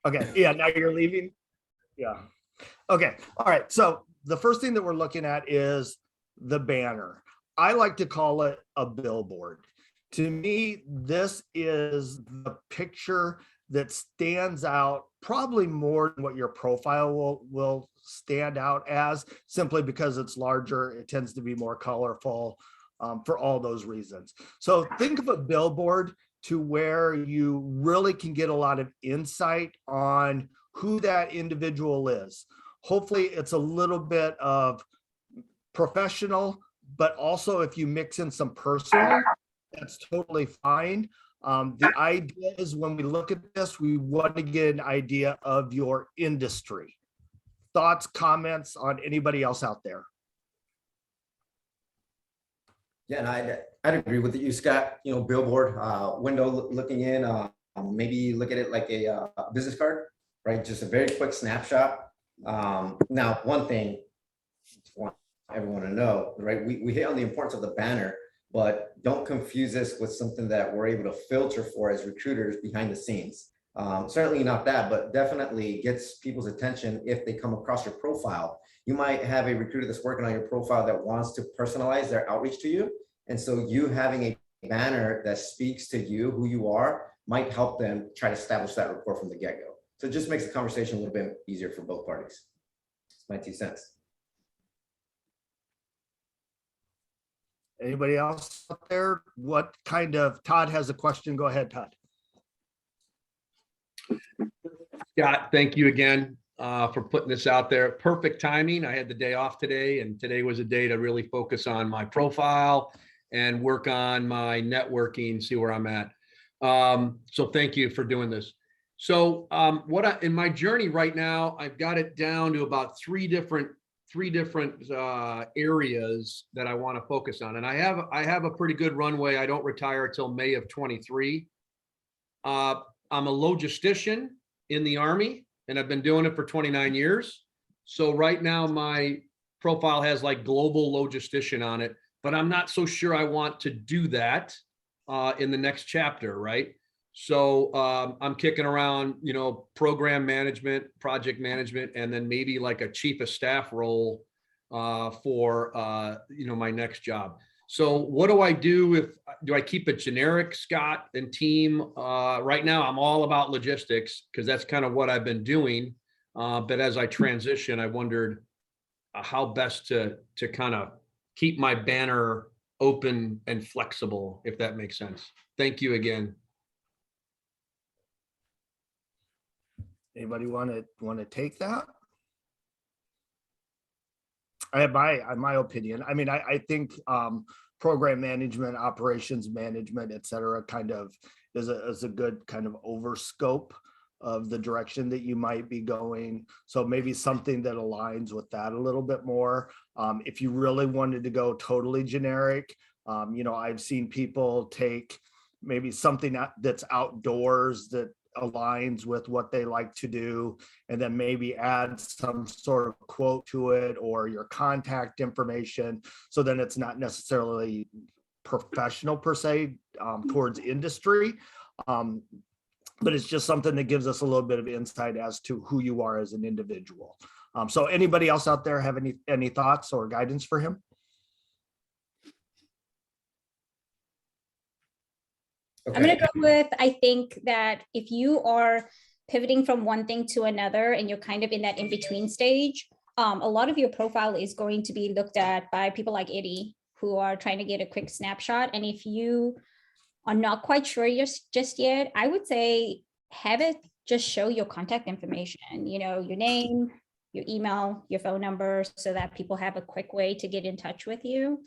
Okay. Yeah. Now you're leaving. Yeah. Okay. All right. So the first thing that we're looking at is the banner. I like to call it a billboard. To me, this is the picture that stands out probably more than what your profile will stand out as, simply because it's larger. It tends to be more colorful for all those reasons. So think of a billboard to where you really can get a lot of insight on who that individual is. Hopefully it's a little bit of professional, but also if you mix in some personal, that's totally fine. The idea is when we look at this, we want to get an idea of your industry. Thoughts, comments on anybody else out there? Yeah, and I'd agree with you, Scott. You know, billboard, window looking in, maybe look at it like a business card, right? Just a very quick snapshot. Now, one thing I want everyone to know, right? We hit on the importance of the banner, but don't confuse this with something that we're able to filter for as recruiters behind the scenes. Certainly not that, but definitely gets people's attention if they come across your profile. You might have a recruiter that's working on your profile that wants to personalize their outreach to you. And so you having a banner that speaks to you, who you are, might help them try to establish that rapport from the get-go. So it just makes the conversation a little bit easier for both parties. It's my 2 cents. Anybody else out there? What kind of, Todd has a question. Go ahead, Todd. Scott, thank you again for putting this out there. Perfect timing. I had the day off today, and today was a day to really focus on my profile and work on my networking, see where I'm at. So thank you for doing this. So in my journey right now, I've got it down to about three different areas that I want to focus on. And I have a pretty good runway. I don't retire till May of 23. I'm a logistician in the Army, and I've been doing it for 29 years. So right now my profile has like global logistician on it, but I'm not so sure I want to do that in the next chapter, right? So I'm kicking around, program management, project management, and then maybe like a chief of staff role for my next job. So what do I do do I keep it generic, Scott and team? Right now, I'm all about logistics because that's kind of what I've been doing. But as I transition, I wondered how best to kind of keep my banner open and flexible, if that makes sense. Thank you again. Anybody want to take that? I have my opinion. I mean, I think program management, operations management, et cetera, kind of is a good kind of overscope of the direction that you might be going. So maybe something that aligns with that a little bit more. If you really wanted to go totally generic, I've seen people take maybe something that's outdoors that aligns with what they like to do, and then maybe add some sort of quote to it or your contact information. So then it's not necessarily professional per se towards industry, but it's just something that gives us a little bit of insight as to who you are as an individual. So anybody else out there have any thoughts or guidance for him? Okay. I'm going to go with, I think that if you are pivoting from one thing to another and you're kind of in that in-between stage, a lot of your profile is going to be looked at by people like Eddie who are trying to get a quick snapshot. And if you are not quite sure just yet, I would say have it just show your contact information, your name, your email, your phone number, so that people have a quick way to get in touch with you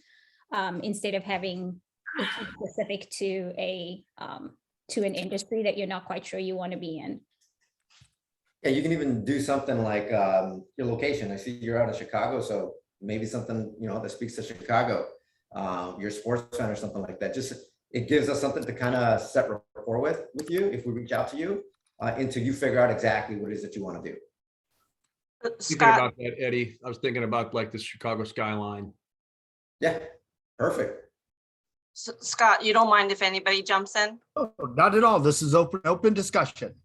instead of having it's specific to an industry that you're not quite sure you want to be in. Yeah, you can even do something like your location. I see you're out of Chicago, so maybe something that speaks to Chicago, your sports fan or something like that. Just it gives us something to kind of set rapport with you if we reach out to you until you figure out exactly what it is that you want to do. Thinking about that, Eddie. I was thinking about like the Chicago skyline. Yeah, perfect. So, Scott, you don't mind if anybody jumps in? Oh, not at all. This is open discussion.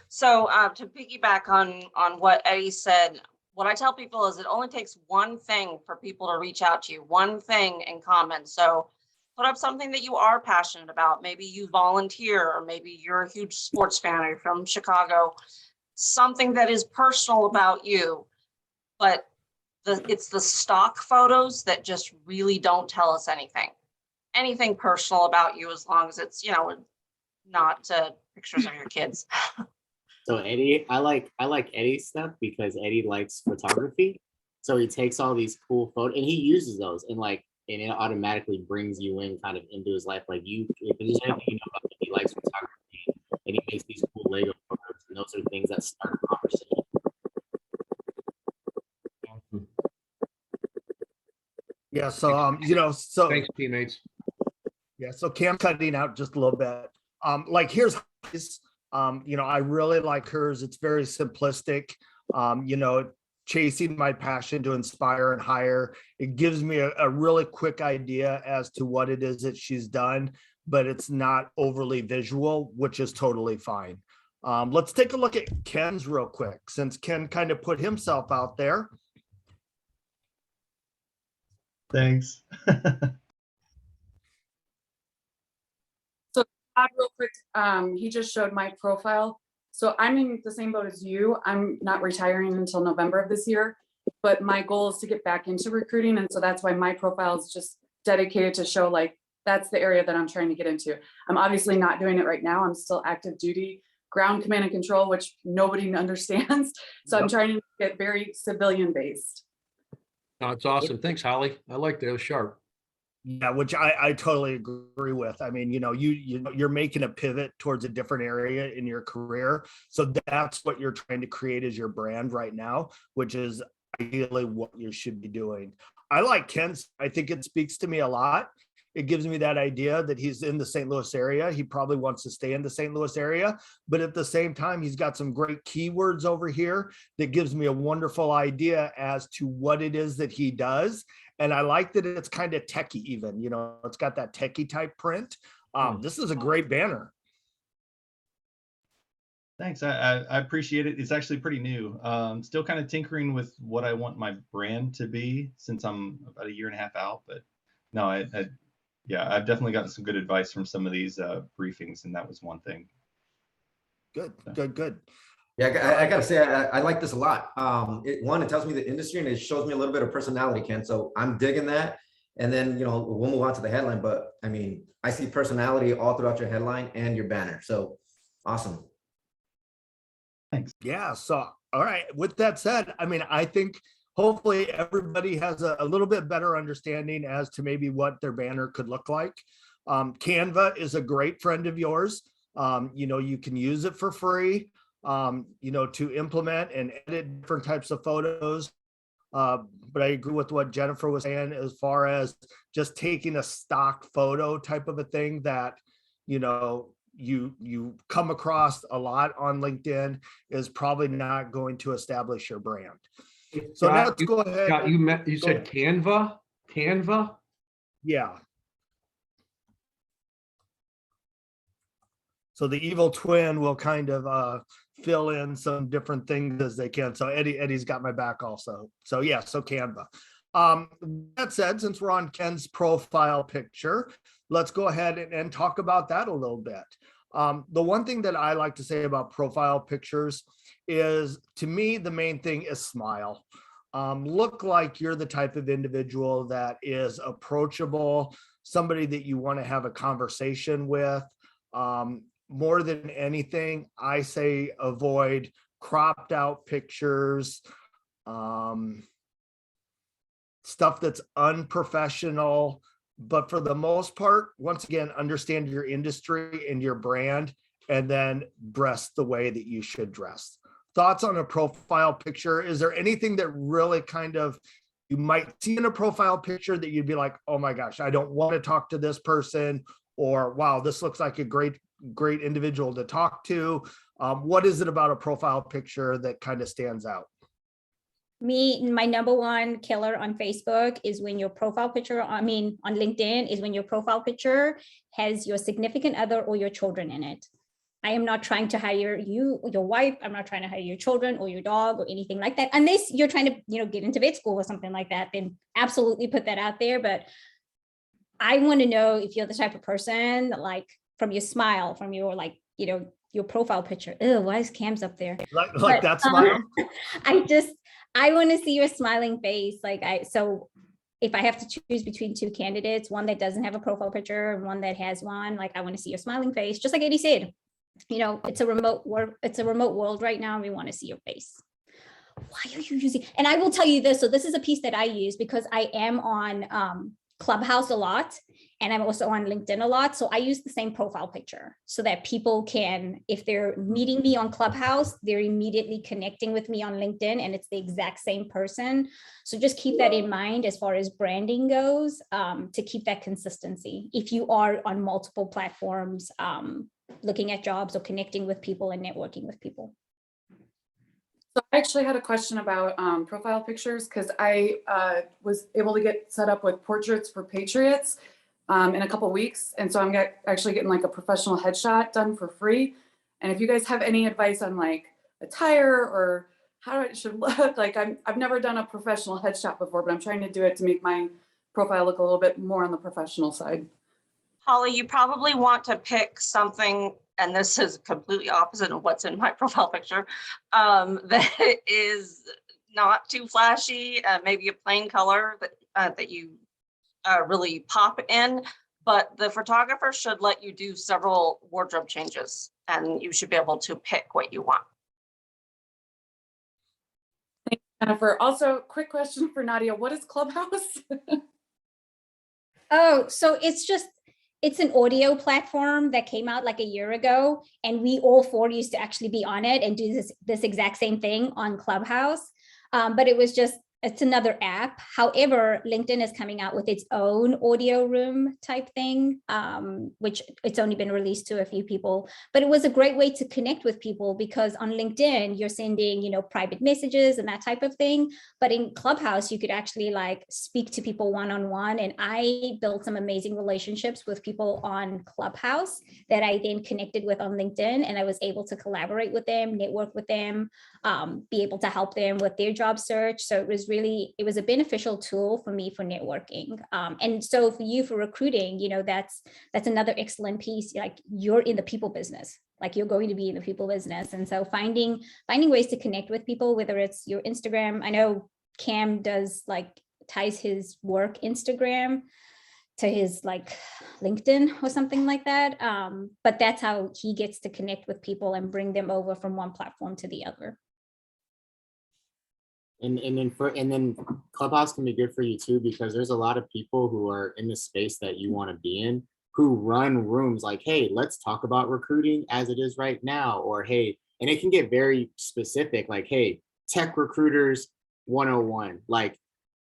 So to piggyback on what Eddie said, what I tell people is it only takes one thing for people to reach out to you, one thing in common. So put up something that you are passionate about. Maybe you volunteer, or maybe you're a huge sports fan, or you're from Chicago, something that is personal about you. But it's the stock photos that just really don't tell us anything personal about you, as long as it's, not pictures of your kids. So Eddie, I like Eddie's stuff because Eddie likes photography. So he takes all these cool photos and he uses those and it automatically brings you in kind of into his life. Like if there's anything you know about him, he likes photography and he makes these cool Lego photos, and those are things that start a conversation. Yeah. So Thanks, teammates. yeah. So Cam cutting out just a little bit. Like here's his, I really like hers. It's very simplistic. Chasing my passion to inspire and hire. It gives me a really quick idea as to what it is that she's done, but it's not overly visual, which is totally fine. Let's take a look at Ken's real quick, since Ken kind of put himself out there. Thanks. Real quick, he just showed my profile. So I'm in the same boat as you. I'm not retiring until November of this year, but my goal is to get back into recruiting. And so that's why my profile is just dedicated to show that's the area that I'm trying to get into. I'm obviously not doing it right now. I'm still active duty, ground command and control, which nobody understands. So I'm trying to get very civilian based. No, it's awesome. Thanks, Holly. I like that. It was sharp. Yeah, which I totally agree with. I mean, you're making a pivot towards a different area in your career. So that's what you're trying to create as your brand right now, which is ideally what you should be doing. I like Ken's. I think it speaks to me a lot. It gives me that idea that he's in the St. Louis area. He probably wants to stay in the St. Louis area, but at the same time, he's got some great keywords over here that gives me a wonderful idea as to what it is that he does. And I like that it's kind of techie even, it's got that techie type print. This is a great banner. Thanks. I appreciate it. It's actually pretty new. Still kind of tinkering with what I want my brand to be since I'm about 1.5 years out. But no, I've definitely gotten some good advice from some of these briefings, and that was one thing. Good. Yeah, I gotta say, I like this a lot. It tells me the industry and it shows me a little bit of personality, Ken. So I'm digging that. And then, we'll move on to the headline, but I mean, I see personality all throughout your headline and your banner. So awesome. Thanks. Yeah. So, all right. With that said, I mean, I think hopefully everybody has a little bit better understanding as to maybe what their banner could look like. Canva is a great friend of yours. You can use it for free. To implement and edit different types of photos. But I agree with what Jennifer was saying as far as just taking a stock photo type of a thing that, you come across a lot on LinkedIn is probably not going to establish your brand. So now let's go ahead. Scott, you said Canva? Canva? Yeah. So the evil twin will kind of fill in some different things as they can. So Eddie's got my back also. So yeah, so Canva. That said, since we're on Ken's profile picture, let's go ahead and talk about that a little bit. The one thing that I like to say about profile pictures is, to me, the main thing is smile. Look like you're the type of individual that is approachable, somebody that you want to have a conversation with. More than anything, I say avoid cropped out pictures, stuff that's unprofessional. But for the most part, once again, understand your industry and your brand, and then dress the way that you should dress. Thoughts on a profile picture? Is there anything that really kind of you might see in a profile picture that you'd be like, oh my gosh, I don't want to talk to this person, or wow, this looks like a great individual to talk to? What is it about a profile picture that kind of stands out? My number one killer on Facebook is when your profile picture, on LinkedIn, is when your profile picture has your significant other or your children in it. I am not trying to hire you, your wife. I'm not trying to hire your children or your dog or anything like that. Unless you're trying to, get into vet school or something like that, then absolutely put that out there. But I want to know if you're the type of person that, like, from your smile, from your, like, your profile picture. Oh, why is Cam's up there? Like that smile. I want to see your smiling face. So if I have to choose between two candidates, one that doesn't have a profile picture and one that has one, like, I want to see your smiling face, just like Eddie said. It's a remote world right now, and we want to see your face. Why are you using? And I will tell you this. So this is a piece that I use because I am on Clubhouse a lot, and I'm also on LinkedIn a lot. So I use the same profile picture so that people can, if they're meeting me on Clubhouse, they're immediately connecting with me on LinkedIn, and it's the exact same person. So just keep that in mind as far as branding goes, to keep that consistency. If you are on multiple platforms, looking at jobs or connecting with people and networking with people. So I actually had a question about profile pictures, because I was able to get set up with Portraits for Patriots in a couple weeks. And so I'm actually getting like a professional headshot done for free. And if you guys have any advice on like attire or how it should look, like I've never done a professional headshot before, but I'm trying to do it to make my profile look a little bit more on the professional side. Holly, you probably want to pick something, and this is completely opposite of what's in my profile picture, that is not too flashy, maybe a plain color that you really pop in, but the photographer should let you do several wardrobe changes, and you should be able to pick what you want. Thanks, Jennifer. Also, quick question for Nadia. What is Clubhouse? Oh, so it's an audio platform that came out like a year ago, and we all four used to actually be on it and do this exact same thing on Clubhouse. But it's another app. However, LinkedIn is coming out with its own audio room type thing, which it's only been released to a few people. But it was a great way to connect with people, because on LinkedIn, you're sending, private messages and that type of thing. But in Clubhouse, you could actually like speak to people one-on-one. And I built some amazing relationships with people on Clubhouse that I then connected with on LinkedIn. And I was able to collaborate with them, network with them, be able to help them with their job search. So it was a beneficial tool for me for networking. And so for you, for recruiting, that's another excellent piece. Like, you're in the people business, like you're going to be in the people business. And so finding ways to connect with people, whether it's your Instagram. I know Cam ties his work Instagram to his like LinkedIn or something like that. But that's how he gets to connect with people and bring them over from one platform to the other. And then Clubhouse can be good for you too, because there's a lot of people who are in the space that you want to be in, who run rooms like, hey, let's talk about recruiting as it is right now, or hey, and it can get very specific, like, hey, tech recruiters 101, like,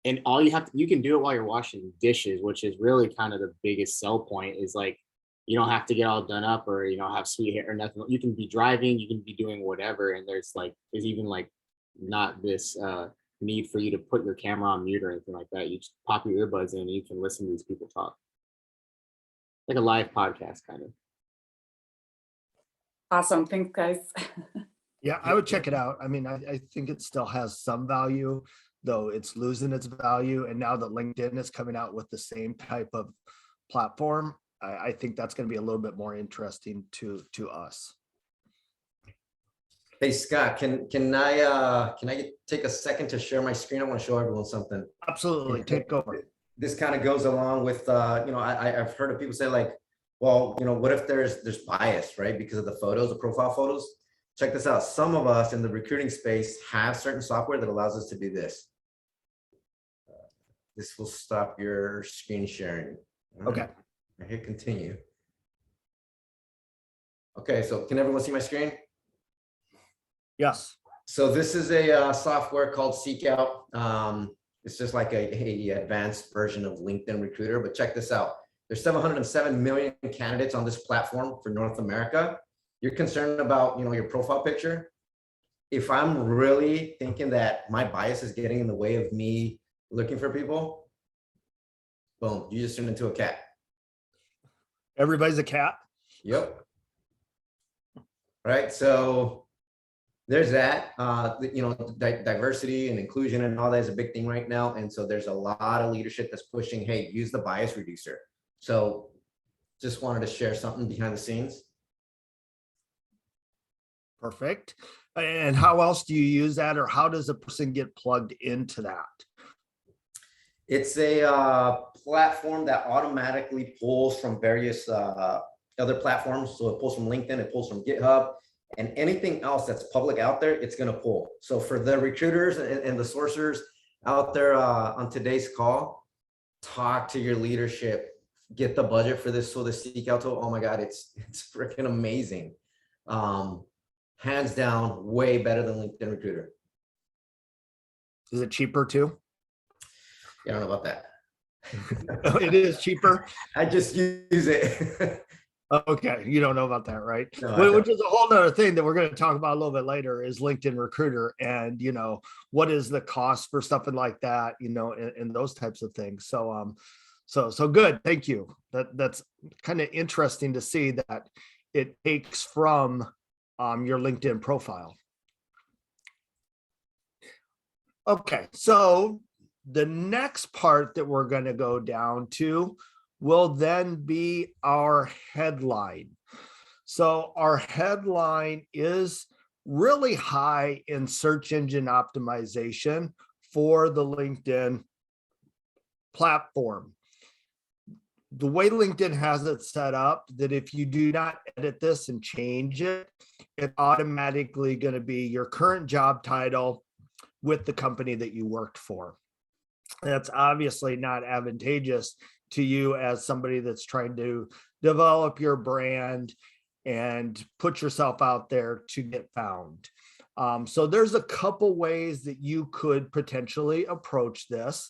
and all you can do it while you're washing dishes, which is really kind of the biggest sell point, is like, you don't have to get all done up or have sweet hair or nothing. You can be driving, you can be doing whatever, and there's even like not this need for you to put your camera on mute or anything like that. You just pop your earbuds in and you can listen to these people talk. Like a live podcast, kind of. Awesome. Thanks, guys. Yeah, I would check it out. I mean, I think it still has some value, though it's losing its value. And now that LinkedIn is coming out with the same type of platform, I think that's going to be a little bit more interesting to us. Hey, Scott, can I take a second to share my screen? I want to show everyone something. Absolutely, take over. This kind of goes along with, I've heard of people say like, well, what if there's bias, right? Because of the photos, the profile photos. Check this out. Some of us in the recruiting space have certain software that allows us to do this. This will stop your screen sharing. Okay. I hit continue. Okay, so can everyone see my screen? Yes. So this is a software called Seekout. It's just like a advanced version of LinkedIn Recruiter, but check this out. There's 707 million candidates on this platform for North America. You're concerned about, your profile picture. If I'm really thinking that my bias is getting in the way of me looking for people, boom, you just turned into a cat. Everybody's a cat. Yep. right? So there's that, you know, diversity and inclusion and all that is a big thing right now. And so there's a lot of leadership that's pushing, hey, use the bias reducer. So just wanted to share something behind the scenes. Perfect. And how else do you use that, or how does a person get plugged into that? It's a platform that automatically pulls from various other platforms. So it pulls from LinkedIn, it pulls from GitHub, and anything else that's public out there, it's going to pull. So for the recruiters and the sourcers out there on today's call, talk to your leadership, get the budget for this. So the seek out tool, oh my God, it's freaking amazing. Hands down, way better than LinkedIn Recruiter. Is it cheaper too? I don't know about that. It is cheaper. I just use it. Okay, you don't know about that, right? No, I Which is a whole nother thing that we're going to talk about a little bit later is LinkedIn Recruiter, and you know, what is the cost for something like that, you know, and those types of things. So so good. Thank you. That's kind of interesting to see that it takes from your LinkedIn profile. Okay, so the next part that we're going to go down to will then be our headline. So our headline is really high in search engine optimization for the LinkedIn platform. The way LinkedIn has it set up, that if you do not edit this and change it, it's automatically going to be your current job title with the company that you worked for. That's obviously not advantageous to you as somebody that's trying to develop your brand and put yourself out there to get found. So there's a couple ways that you could potentially approach this.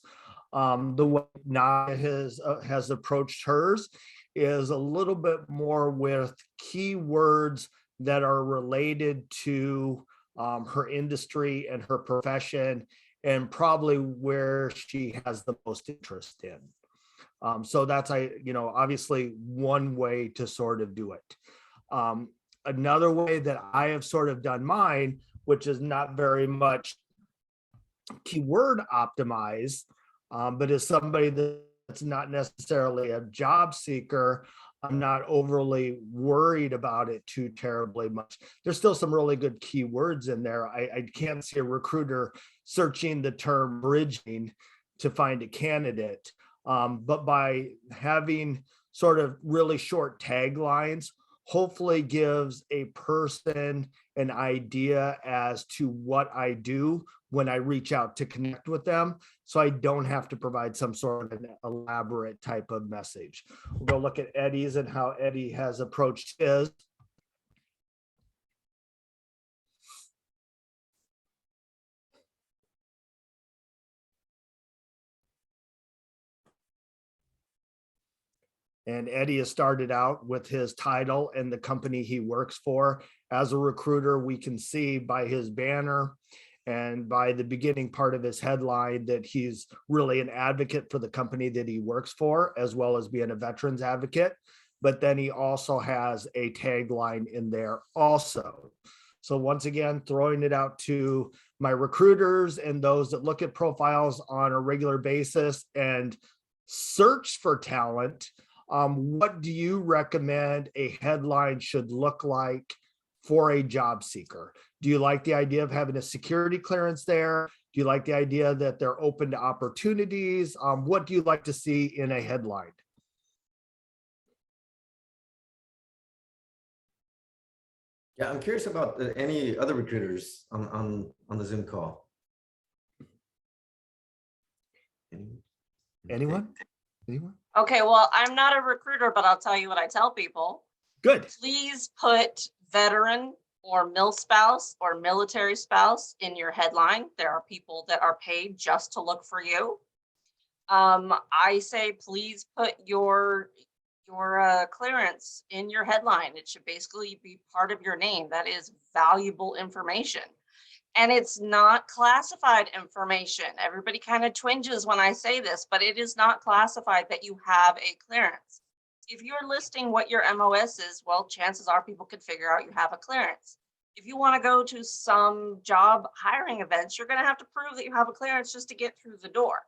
The way Nadia has approached hers is a little bit more with keywords that are related to her industry and her profession, and probably where she has the most interest in. So that's, obviously one way to sort of do it. Another way that I have sort of done mine, which is not very much keyword optimized, but as somebody that's not necessarily a job seeker, I'm not overly worried about it too terribly much. There's still some really good keywords in there. I can't see a recruiter searching the term bridging to find a candidate. But by having sort of really short taglines, hopefully gives a person an idea as to what I do when I reach out to connect with them, so I don't have to provide some sort of an elaborate type of message. We'll go look at Eddie's and how Eddie has approached his. And Eddie has started out with his title and the company he works for. As a recruiter, we can see by his banner and by the beginning part of his headline that he's really an advocate for the company that he works for, as well as being a veterans advocate. But then he also has a tagline in there also. So once again, throwing it out to my recruiters and those that look at profiles on a regular basis and search for talent. What do you recommend a headline should look like for a job seeker? Do you like the idea of having a security clearance there? Do you like the idea that they're open to opportunities? What do you like to see in a headline? Yeah, I'm curious about any other recruiters on the Zoom call. Anyone? Okay, well, I'm not a recruiter, but I'll tell you what I tell people. Good. Please put veteran or mil spouse or military spouse in your headline. There are people that are paid just to look for you. I say, please put your clearance in your headline. It should basically be part of your name. That is valuable information. And it's not classified information. Everybody kind of twinges when I say this, but it is not classified that you have a clearance. If you're listing what your MOS is, well, chances are people could figure out you have a clearance. If you want to go to some job hiring events, you're going to have to prove that you have a clearance just to get through the door.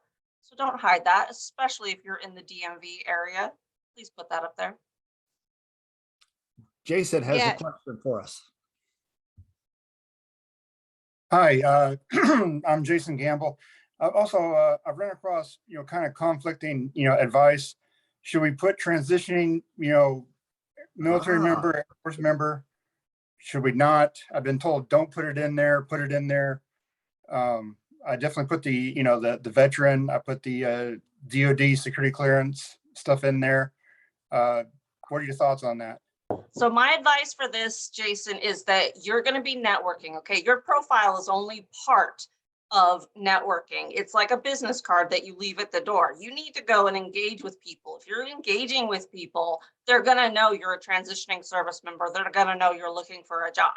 So don't hide that, especially if you're in the DMV area. Please put that up there. Jason has a Yeah. question for us. Hi, I'm Jason Gamble. I've run across, kind of conflicting, advice. Should we put transitioning, military member, Air Force member? Should we not? I've been told, don't put it in there, put it in there. I definitely put the, the veteran, I put the DOD security clearance stuff in there. What are your thoughts on that? So my advice for this, Jason, is that you're going to be networking. Okay. Your profile is only part of networking. It's like a business card that you leave at the door. You need to go and engage with people. If you're engaging with people, they're going to know you're a transitioning service member. They're going to know you're looking for a job.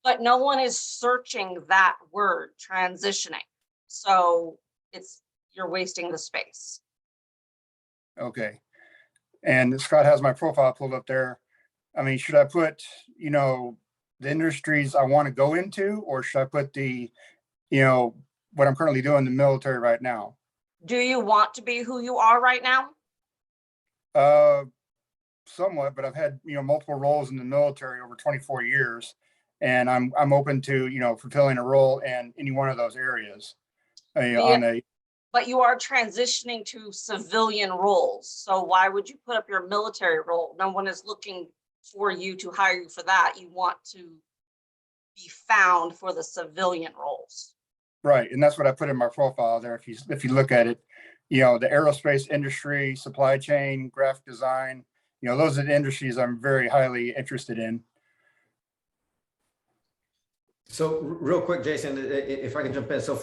But no one is searching that word, transitioning. So you're wasting the space. Okay. And Scott has my profile pulled up there. I mean, should I put, the industries I want to go into, or should I put the, what I'm currently doing in the military right now? Do you want to be who you are right now? Somewhat, but I've had, multiple roles in the military over 24 years, and I'm open to, fulfilling a role in any one of those areas. But you are transitioning to civilian roles. So why would you put up your military role? No one is looking for you to hire you for that. You want to be found for the civilian roles. Right. And that's what I put in my profile there. If you look at it, the aerospace industry, supply chain, graphic design, those are the industries I'm very highly interested in. So real quick, Jason, if I can jump in. So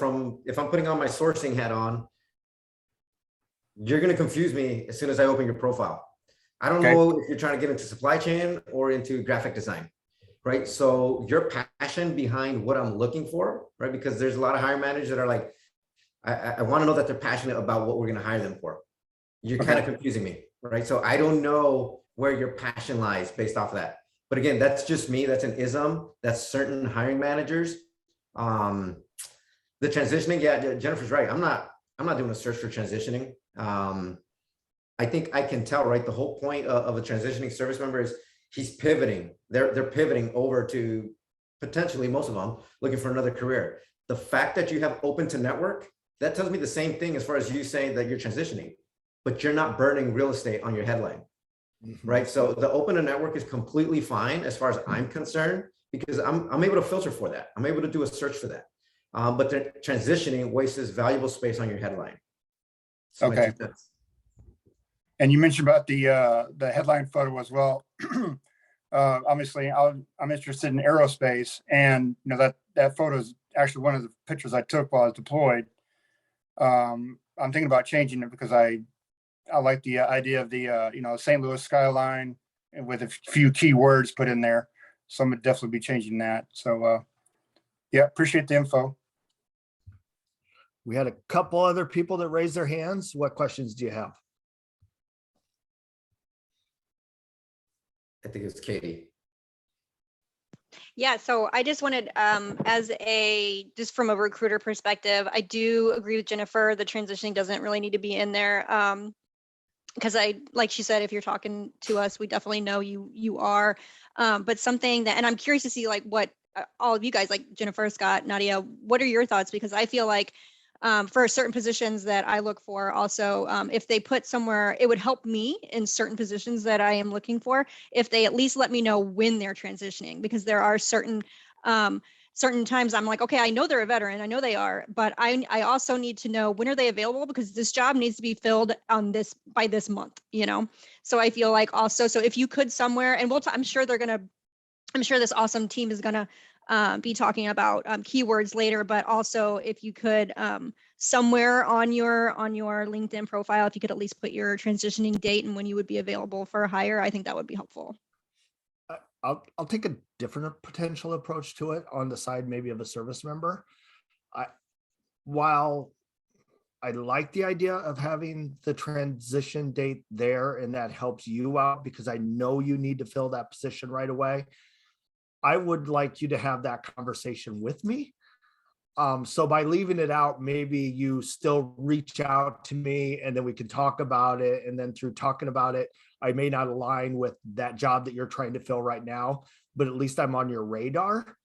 if I'm putting on my sourcing hat on, you're going to confuse me as soon as I open your profile. I don't know if you're trying to get into supply chain or into graphic design, right? So your passion behind what I'm looking for, right? Because there's a lot of hiring managers that are like, I want to know that they're passionate about what we're going to hire them for. You're kind of confusing me, right? So I don't know where your passion lies based off of that. But again, that's just me. That's an ism. That's certain hiring managers. The transitioning, yeah, Jennifer's right. I'm not doing a search for transitioning. I think I can tell, right? The whole point of a transitioning service member is he's pivoting. They're pivoting over to potentially, most of them, looking for another career. The fact that you have open to network, that tells me the same thing as far as you saying that you're transitioning, but you're not burning real estate on your headline, right? So the open to network is completely fine as far as I'm concerned, because I'm able to filter for that. I'm able to do a search for that. But the transitioning wastes valuable space on your headline. So okay. And you mentioned about the headline photo as well. Obviously, I'm interested in aerospace, and that photo is actually one of the pictures I took while I was deployed. I'm thinking about changing it because I like the idea of the St. Louis skyline and with a few key words put in there. So I'm gonna definitely be changing that. So yeah, appreciate the info. We had a couple other people that raised their hands. What questions do you have? I think it's Katie. Yeah, so I just wanted, just from a recruiter perspective, I do agree with Jennifer. The transitioning doesn't really need to be in there. Because like she said, if you're talking to us, we definitely know you are. But something that, and I'm curious to see like what all of you guys, like Jennifer, Scott, Nadia, what are your thoughts? Because I feel like for certain positions that I look for also, if they put somewhere, it would help me in certain positions that I am looking for, if they at least let me know when they're transitioning, because there are certain times I'm like, okay, I know they're a veteran, I know they are, but I also need to know when are they available, because this job needs to be filled by this month, So I feel like also, so if you could somewhere, and I'm sure this awesome team is gonna be talking about keywords later, but also if you could somewhere on your LinkedIn profile, if you could at least put your transitioning date and when you would be available for a hire, I think that would be helpful. I'll take a different potential approach to it on the side, maybe of a service member. While I like the idea of having the transition date there, and that helps you out because I know you need to fill that position right away. I would like you to have that conversation with me. So by leaving it out, maybe you still reach out to me and then we can talk about it. And then through talking about it, I may not align with that job that you're trying to fill right now, but at least I'm on your radar.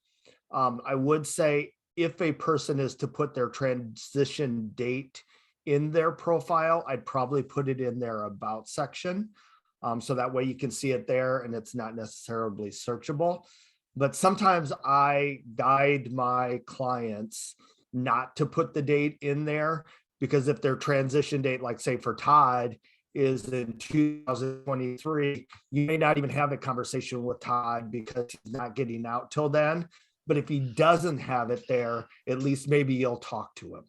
I would say if a person is to put their transition date in their profile, I'd probably put it in their about section. So that way you can see it there and it's not necessarily searchable. But sometimes I guide my clients not to put the date in there because if their transition date, like say for Todd, is in 2023, you may not even have a conversation with Todd because he's not getting out till then. But if he doesn't have it there, at least maybe you'll talk to him.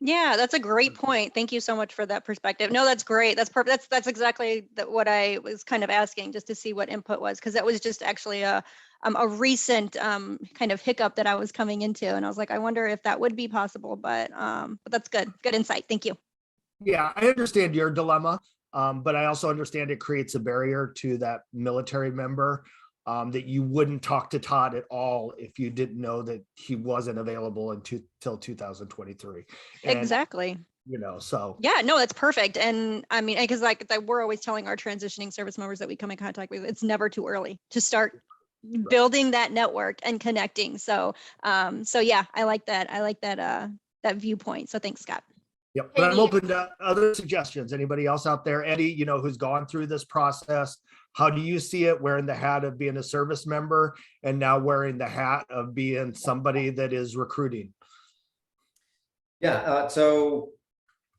Yeah, that's a great point. Thank you so much for that perspective. No, that's great. That's perfect. That's exactly what I was kind of asking, just to see what input was, because that was just actually a recent kind of hiccup that I was coming into, and I was like, I wonder if that would be possible. But that's good. Good insight. Thank you. Yeah, I understand your dilemma, but I also understand it creates a barrier to that military member. That you wouldn't talk to Todd at all if you didn't know that he wasn't available till 2023. And, Exactly. you know, so. Yeah, no, that's perfect. And I mean, because like we're always telling our transitioning service members that we come in contact with, it's never too early to start building that network and connecting. So, so yeah, I like that. I like that, that viewpoint. So thanks, Scott. Yep, but I'm Katie. open to other suggestions. Anybody else out there? Eddie, you know, who's gone through this process. How do you see it wearing the hat of being a service member and now wearing the hat of being somebody that is recruiting? Yeah, so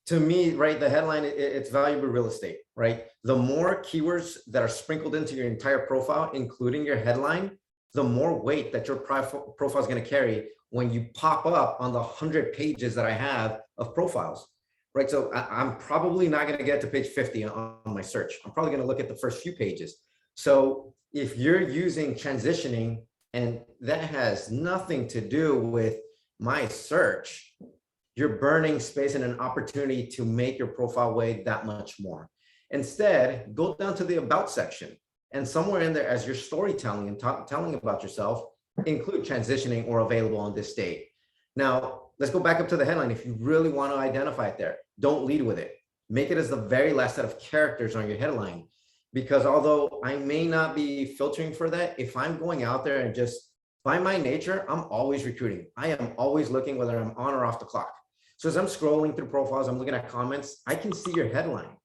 to me, right, the headline, it's valuable real estate, right? The more keywords that are sprinkled into your entire profile, including your headline, the more weight that your profile is going to carry when you pop up on the 100 pages that I have of profiles, right? So I'm probably not going to get to page 50 on my search. I'm probably going to look at the first few pages. So if you're using transitioning and that has nothing to do with my search, you're burning space and an opportunity to make your profile weigh that much more. Instead, go down to the about section and somewhere in there, as you're storytelling and telling about yourself, include transitioning or available on this date. Now, let's go back up to the headline. If you really want to identify it there, don't lead with it. Make it as the very last set of characters on your headline. Because although I may not be filtering for that, if I'm going out there and just by my nature, I'm always recruiting. I am always looking whether I'm on or off the clock. So as I'm scrolling through profiles, I'm looking at comments, I can see your headline,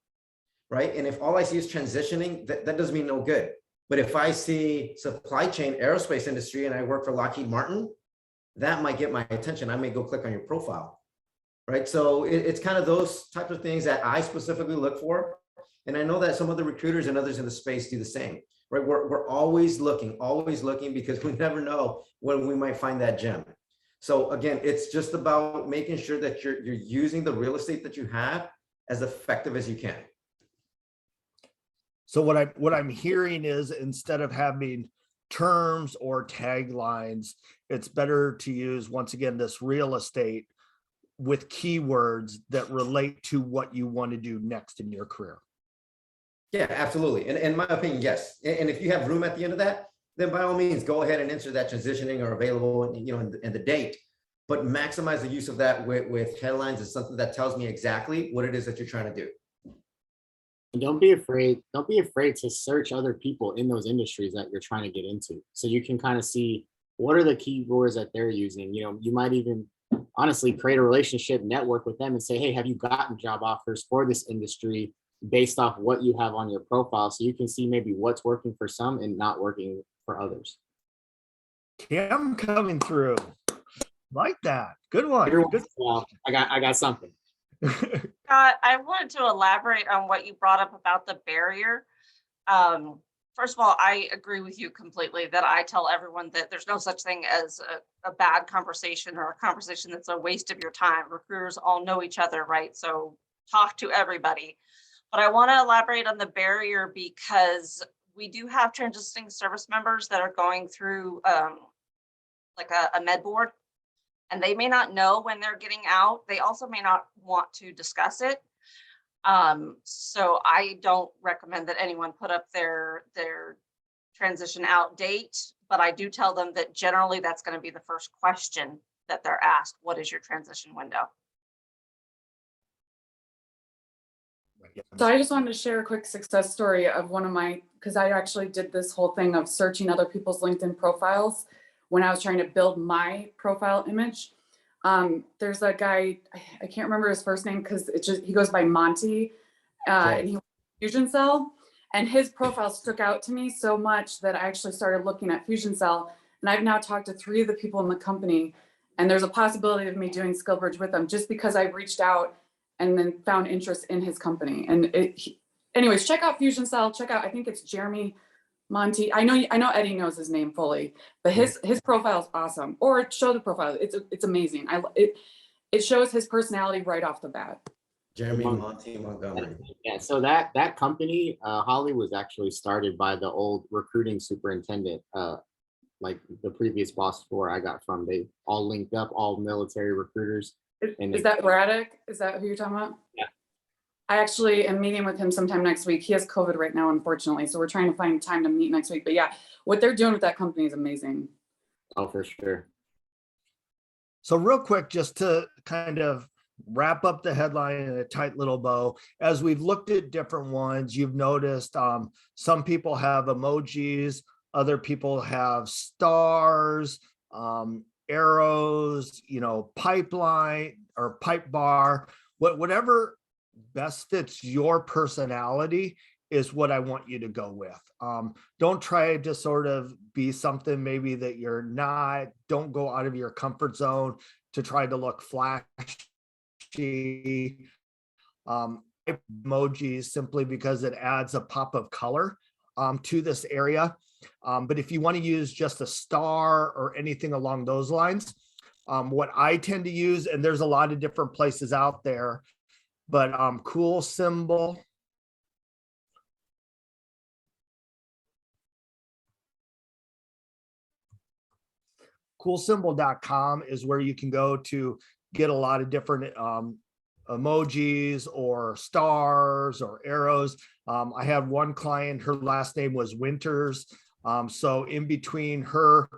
right? And if all I see is transitioning, that does me no good. But if I see supply chain aerospace industry and I work for Lockheed Martin, that might get my attention. I may go click on your profile, right? So it's kind of those types of things that I specifically look for. And I know that some of the recruiters and others in the space do the same, right? We're always looking because we never know when we might find that gem. So again, it's just about making sure that you're using the real estate that you have as effective as you can. So what I'm hearing is instead of having terms or taglines, it's better to use, once again, this real estate with keywords that relate to what you want to do next in your career. Yeah, absolutely. And in my opinion, yes. And if you have room at the end of that, then by all means, go ahead and enter that transitioning or available, and the date. But maximize the use of that with headlines is something that tells me exactly what it is that you're trying to do. And don't be afraid to search other people in those industries that you're trying to get into. So you can kind of see what are the keywords that they're using. You might even honestly create a relationship, network with them and say, hey, have you gotten job offers for this industry based off what you have on your profile? So you can see maybe what's working for some and not working for others. Kim coming through. Like that. Good one. Good. Well, I got something. I wanted to elaborate on what you brought up about the barrier. First of all, I agree with you completely that I tell everyone that there's no such thing as a bad conversation or a conversation that's a waste of your time. Recruiters all know each other, right? So talk to everybody. But I want to elaborate on the barrier because we do have transitioning service members that are going through like a med board. and they may not know when they're getting out. They also may not want to discuss it. So I don't recommend that anyone put up their transition out date, but I do tell them that generally that's going to be the first question that they're asked. What is your transition window? So I just wanted to share a quick success story of one of my, because I actually did this whole thing of searching other people's LinkedIn profiles when I was trying to build my profile image. There's a guy, I can't remember his first name because he goes by Monty, and he Fusion Cell, and his profile stuck out to me so much that I actually started looking at Fusion Cell, and I've now talked to 3 of the people in the company, and there's a possibility of me doing SkillBridge with them just because I've reached out and then found interest in his company. And anyways, check out Fusion Cell. Check out, I think it's Jeremy Monty. I know Eddie knows his name fully, but his profile is awesome. Or show the profile. It's amazing. It shows his personality right off the bat. Jeremy Monty Montgomery. Yeah, so that company, Holly, was actually started by the old recruiting superintendent, like the previous boss before I got from. They all linked up, all military recruiters. Is that Braddock? Is that who you're talking about? Yeah. I actually am meeting with him sometime next week. He has COVID right now, unfortunately. So we're trying to find time to meet next week. But yeah, what they're doing with that company is amazing. Oh, for sure. So real quick, just to kind of wrap up the headline in a tight little bow, as we've looked at different ones, you've noticed some people have emojis, other people have stars, arrows, pipeline or pipe bar, whatever best fits your personality is what I want you to go with. Don't try to sort of be something maybe that you're not. Don't go out of your comfort zone to try to look flashy. Emojis simply because it adds a pop of color to this area. But if you want to use just a star or anything along those lines, what I tend to use, and there's a lot of different places out there, but cool symbol. Coolsymbol.com is where you can go to get a lot of different emojis or stars or arrows. I had one client, her last name was Winters. So in between her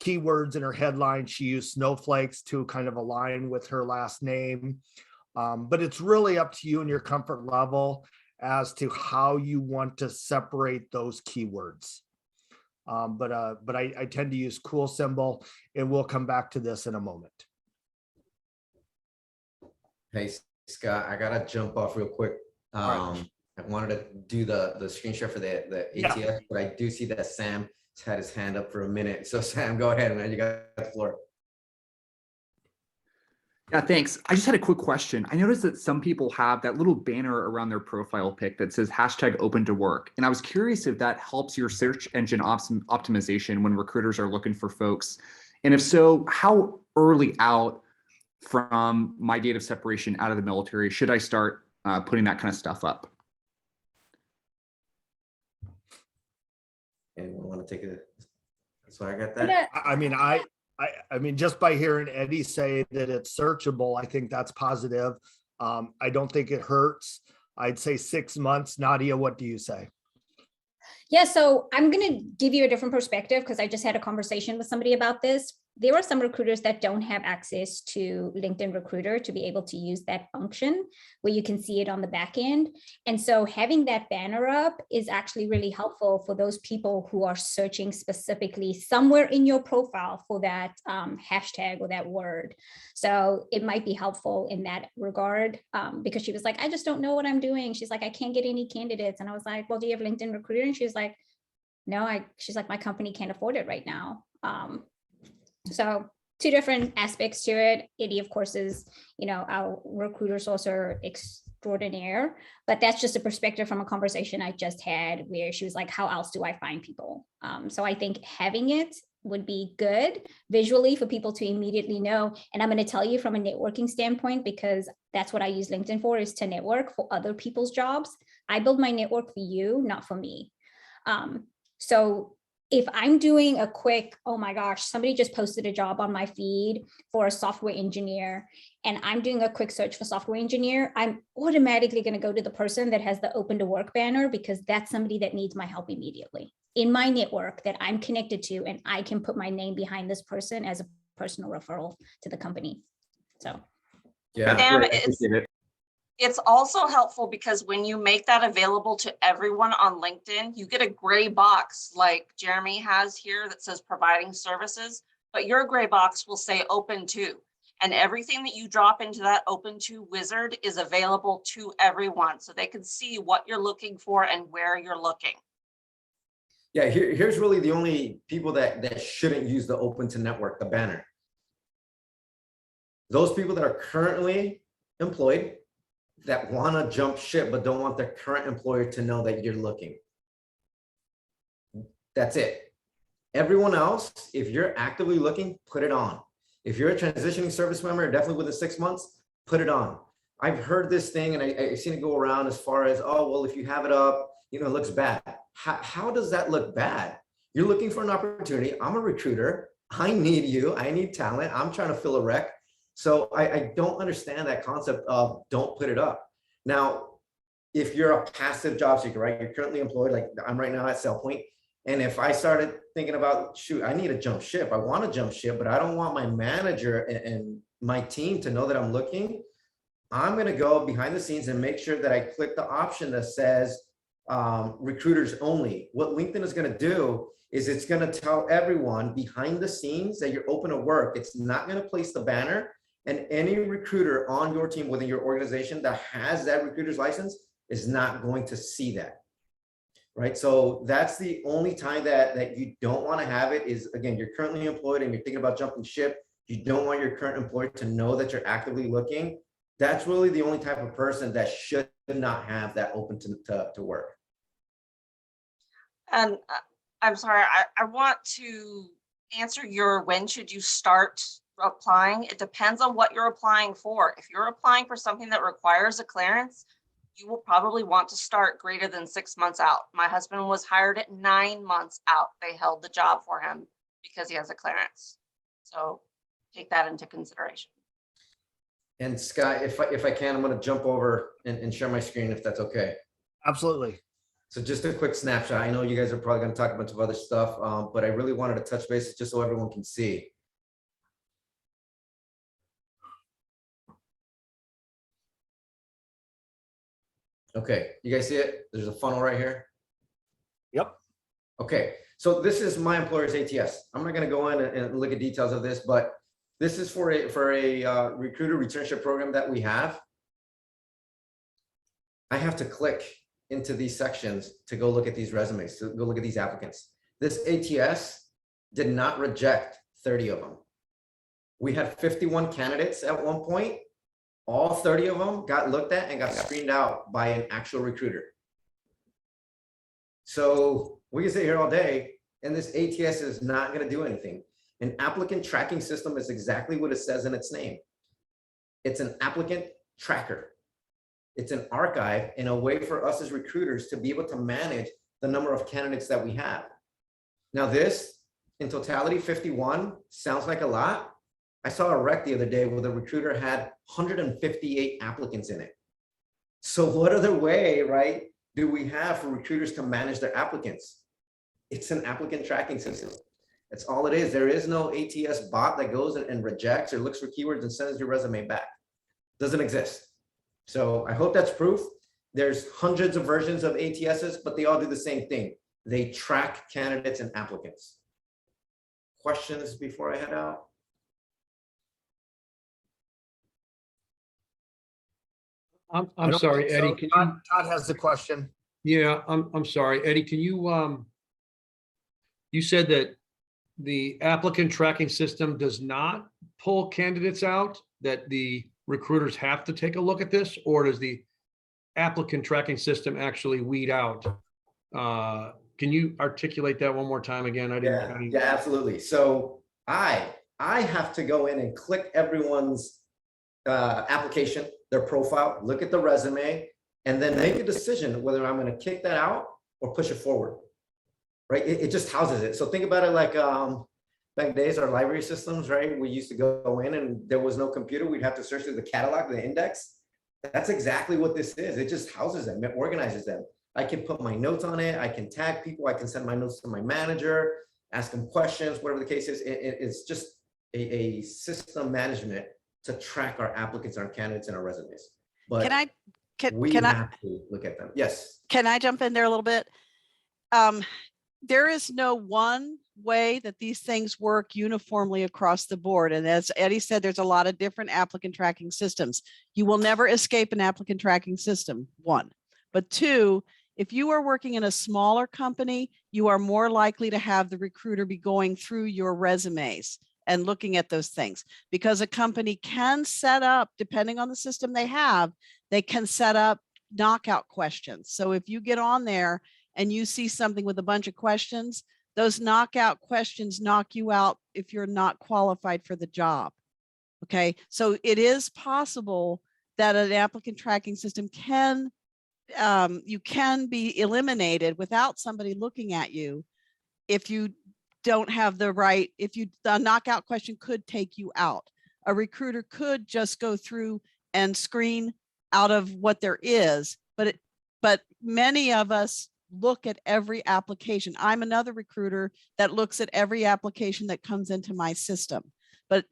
keywords in her headline, she used snowflakes to kind of align with her last name. But it's really up to you and your comfort level as to how you want to separate those keywords. But I tend to use cool symbol, and we'll come back to this in a moment. Hey, Scott, I gotta jump off real quick. Right. I wanted to do the screen share for the ATS, but I do see that Sam has had his hand up for a minute. So Sam, go ahead, man. You got the floor. Yeah, thanks. I just had a quick question. I noticed that some people have that little banner around their profile pic that says #open to work. And I was curious if that helps your search engine optimization when recruiters are looking for folks. And if so, how early out from my date of separation out of the military should I start putting that kind of stuff up? Anyone want to take it? So I got that. Yeah. I mean, just by hearing Eddie say that it's searchable, I think that's positive. I don't think it hurts. I'd say 6 months. Nadia, what do you say? Yeah, so I'm going to give you a different perspective because I just had a conversation with somebody about this. There are some recruiters that don't have access to LinkedIn Recruiter to be able to use that function where you can see it on the back end. And so having that banner up is actually really helpful for those people who are searching specifically somewhere in your profile for that hashtag or that word. So it might be helpful in that regard because she was like, I just don't know what I'm doing. She's like, I can't get any candidates. And I was like, well, do you have LinkedIn Recruiter? And she was like, no, she's like, my company can't afford it right now. So 2 different aspects to it. Eddie, of course, is, our recruiter sourcer extraordinaire, but that's just a perspective from a conversation I just had where she was like, how else do I find people? So I think having it would be good visually for people to immediately know. And I'm going to tell you from a networking standpoint, because that's what I use LinkedIn for, is to network for other people's jobs. I build my network for you, not for me. So if I'm doing a quick, oh my gosh, somebody just posted a job on my feed for a software engineer, and I'm doing a quick search for software engineer, I'm automatically going to go to the person that has the open to work banner, because that's somebody that needs my help immediately in my network that I'm connected to, and I can put my name behind this person as a personal referral to the company. So Yeah. Sam, Great, I appreciate it. it's also helpful because when you make that available to everyone on LinkedIn, you get a gray box like Jeremy has here that says providing services, but your gray box will say open to. And everything that you drop into that open to wizard is available to everyone, so they can see what you're looking for and where you're looking. Yeah, here's really the only people that shouldn't use the open to network, the banner. Those people that are currently employed that want to jump ship but don't want their current employer to know that you're looking. That's it. Everyone else, if you're actively looking, put it on. If you're a transitioning service member, definitely within 6 months, put it on. I've heard this thing and I've seen it go around as far as, oh, well, if you have it up, you know, it looks bad. How does that look bad? You're looking for an opportunity. I'm a recruiter. I need you. I need talent. I'm trying to fill a rec. So I don't understand that concept of don't put it up. Now, if you're a passive job seeker, right? You're currently employed, like I'm right now at SailPoint. And if I started thinking about, shoot, I need to jump ship. I want to jump ship, but I don't want my manager and my team to know that I'm looking. I'm going to go behind the scenes and make sure that I click the option that says recruiters only. What LinkedIn is going to do is it's going to tell everyone behind the scenes that you're open to work. It's not going to place the banner, and any recruiter on your team within your organization that has that recruiter's license is not going to see that. Right. So that's the only time that you don't want to have it is, again, you're currently employed and you're thinking about jumping ship. You don't want your current employer to know that you're actively looking. That's really the only type of person that should not have that open to work. And I'm sorry, I want to answer your when should you start applying. It depends on what you're applying for. If you're applying for something that requires a clearance, you will probably want to start greater than 6 months out. My husband was hired at 9 months out. They held the job for him because he has a clearance. So take that into consideration. And Scott, if I can, I'm going to jump over and share my screen if that's okay. Absolutely. So just a quick snapshot. I know you guys are probably going to talk a bunch of other stuff, but I really wanted to touch base just so everyone can see. Okay, you guys see it? There's a funnel right here. Yep. Okay, so this is my employer's ATS. I'm not going to go in and look at details of this, but this is for a recruiter returnship program that we have. I have to click into these sections to go look at these resumes, to go look at these applicants. This ATS did not reject 30 of them. We had 51 candidates at one point. All 30 of them got looked at and got screened out by an actual recruiter. So we can sit here all day and this ATS is not going to do anything. An applicant tracking system is exactly what it says in its name. It's an applicant tracker. It's an archive in a way for us as recruiters to be able to manage the number of candidates that we have. Now this, in totality, 51 sounds like a lot. I saw a rec the other day where the recruiter had 158 applicants in it. So what other way, right, do we have for recruiters to manage their applicants? It's an applicant tracking system. That's all it is. There is no ATS bot that goes and rejects or looks for keywords and sends your resume back. Doesn't exist. So I hope that's proof. There's hundreds of versions of ATSs, but they all do the same thing. They track candidates and applicants. Questions before I head out? I'm I don't sorry, think so. Eddie, can you, Todd has the question. yeah, I'm sorry, Eddie, can you, you said that the applicant tracking system does not pull candidates out, that the recruiters have to take a look at this, or does the applicant tracking system actually weed out? Can you articulate that one more time again? I didn't. Yeah, absolutely. So I have to go in and click everyone's application, their profile, look at the resume, and then make a decision whether I'm going to kick that out or push it forward. right? It just houses it. So think about it like back days, our library systems, right? We used to go in and there was no computer. We'd have to search through the catalog, the index. That's exactly what this is. It just houses them, it organizes them. I can put my notes on it. I can tag people. I can send my notes to my manager, ask them questions, whatever the case is. It's just a system management to track our applicants, our candidates, and our resumes. But we have to look at them. Yes. Can I jump in there a little bit? There is no one way that these things work uniformly across the board. And as Eddie said, there's a lot of different applicant tracking systems. You will never escape an applicant tracking system, one. But two, if you are working in a smaller company, you are more likely to have the recruiter be going through your resumes and looking at those things, because a company can set up, depending on the system they have, they can set up knockout questions. So if you get on there and you see something with a bunch of questions, those knockout questions knock you out if you're not qualified for the job. Okay, so it is possible that an applicant tracking system can, you can be eliminated without somebody looking at you if you don't have the right, if you, the knockout question could take you out. A recruiter could just go through and screen out of what there is, but many of us look at every application. I'm another recruiter that looks at every application that comes into my system, but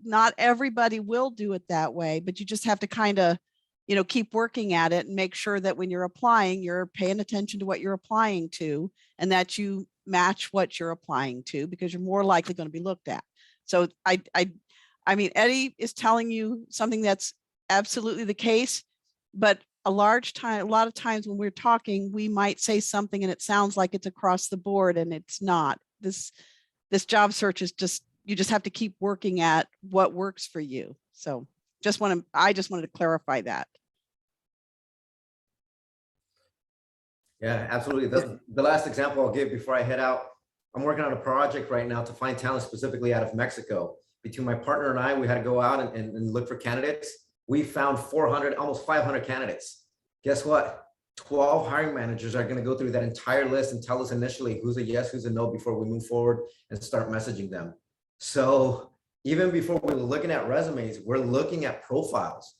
not everybody will do it that way. But you just have to kind of, you know, keep working at it and make sure that when you're applying, you're paying attention to what you're applying to and that you match what you're applying to, because you're more likely going to be looked at. So I mean, Eddie is telling you something that's absolutely the case, but a lot of times when we're talking, we might say something and it sounds like it's across the board, and it's not. This job search is just, you just have to keep working at what works for you. So I just wanted to clarify that. Yeah, absolutely. The last example I'll give before I head out, I'm working on a project right now to find talent specifically out of Mexico. Between my partner and I, we had to go out and look for candidates. We found 400, almost 500 candidates. Guess what? 12 hiring managers are going to go through that entire list and tell us initially who's a yes, who's a no before we move forward and start messaging them. So even before we're looking at resumes, we're looking at profiles,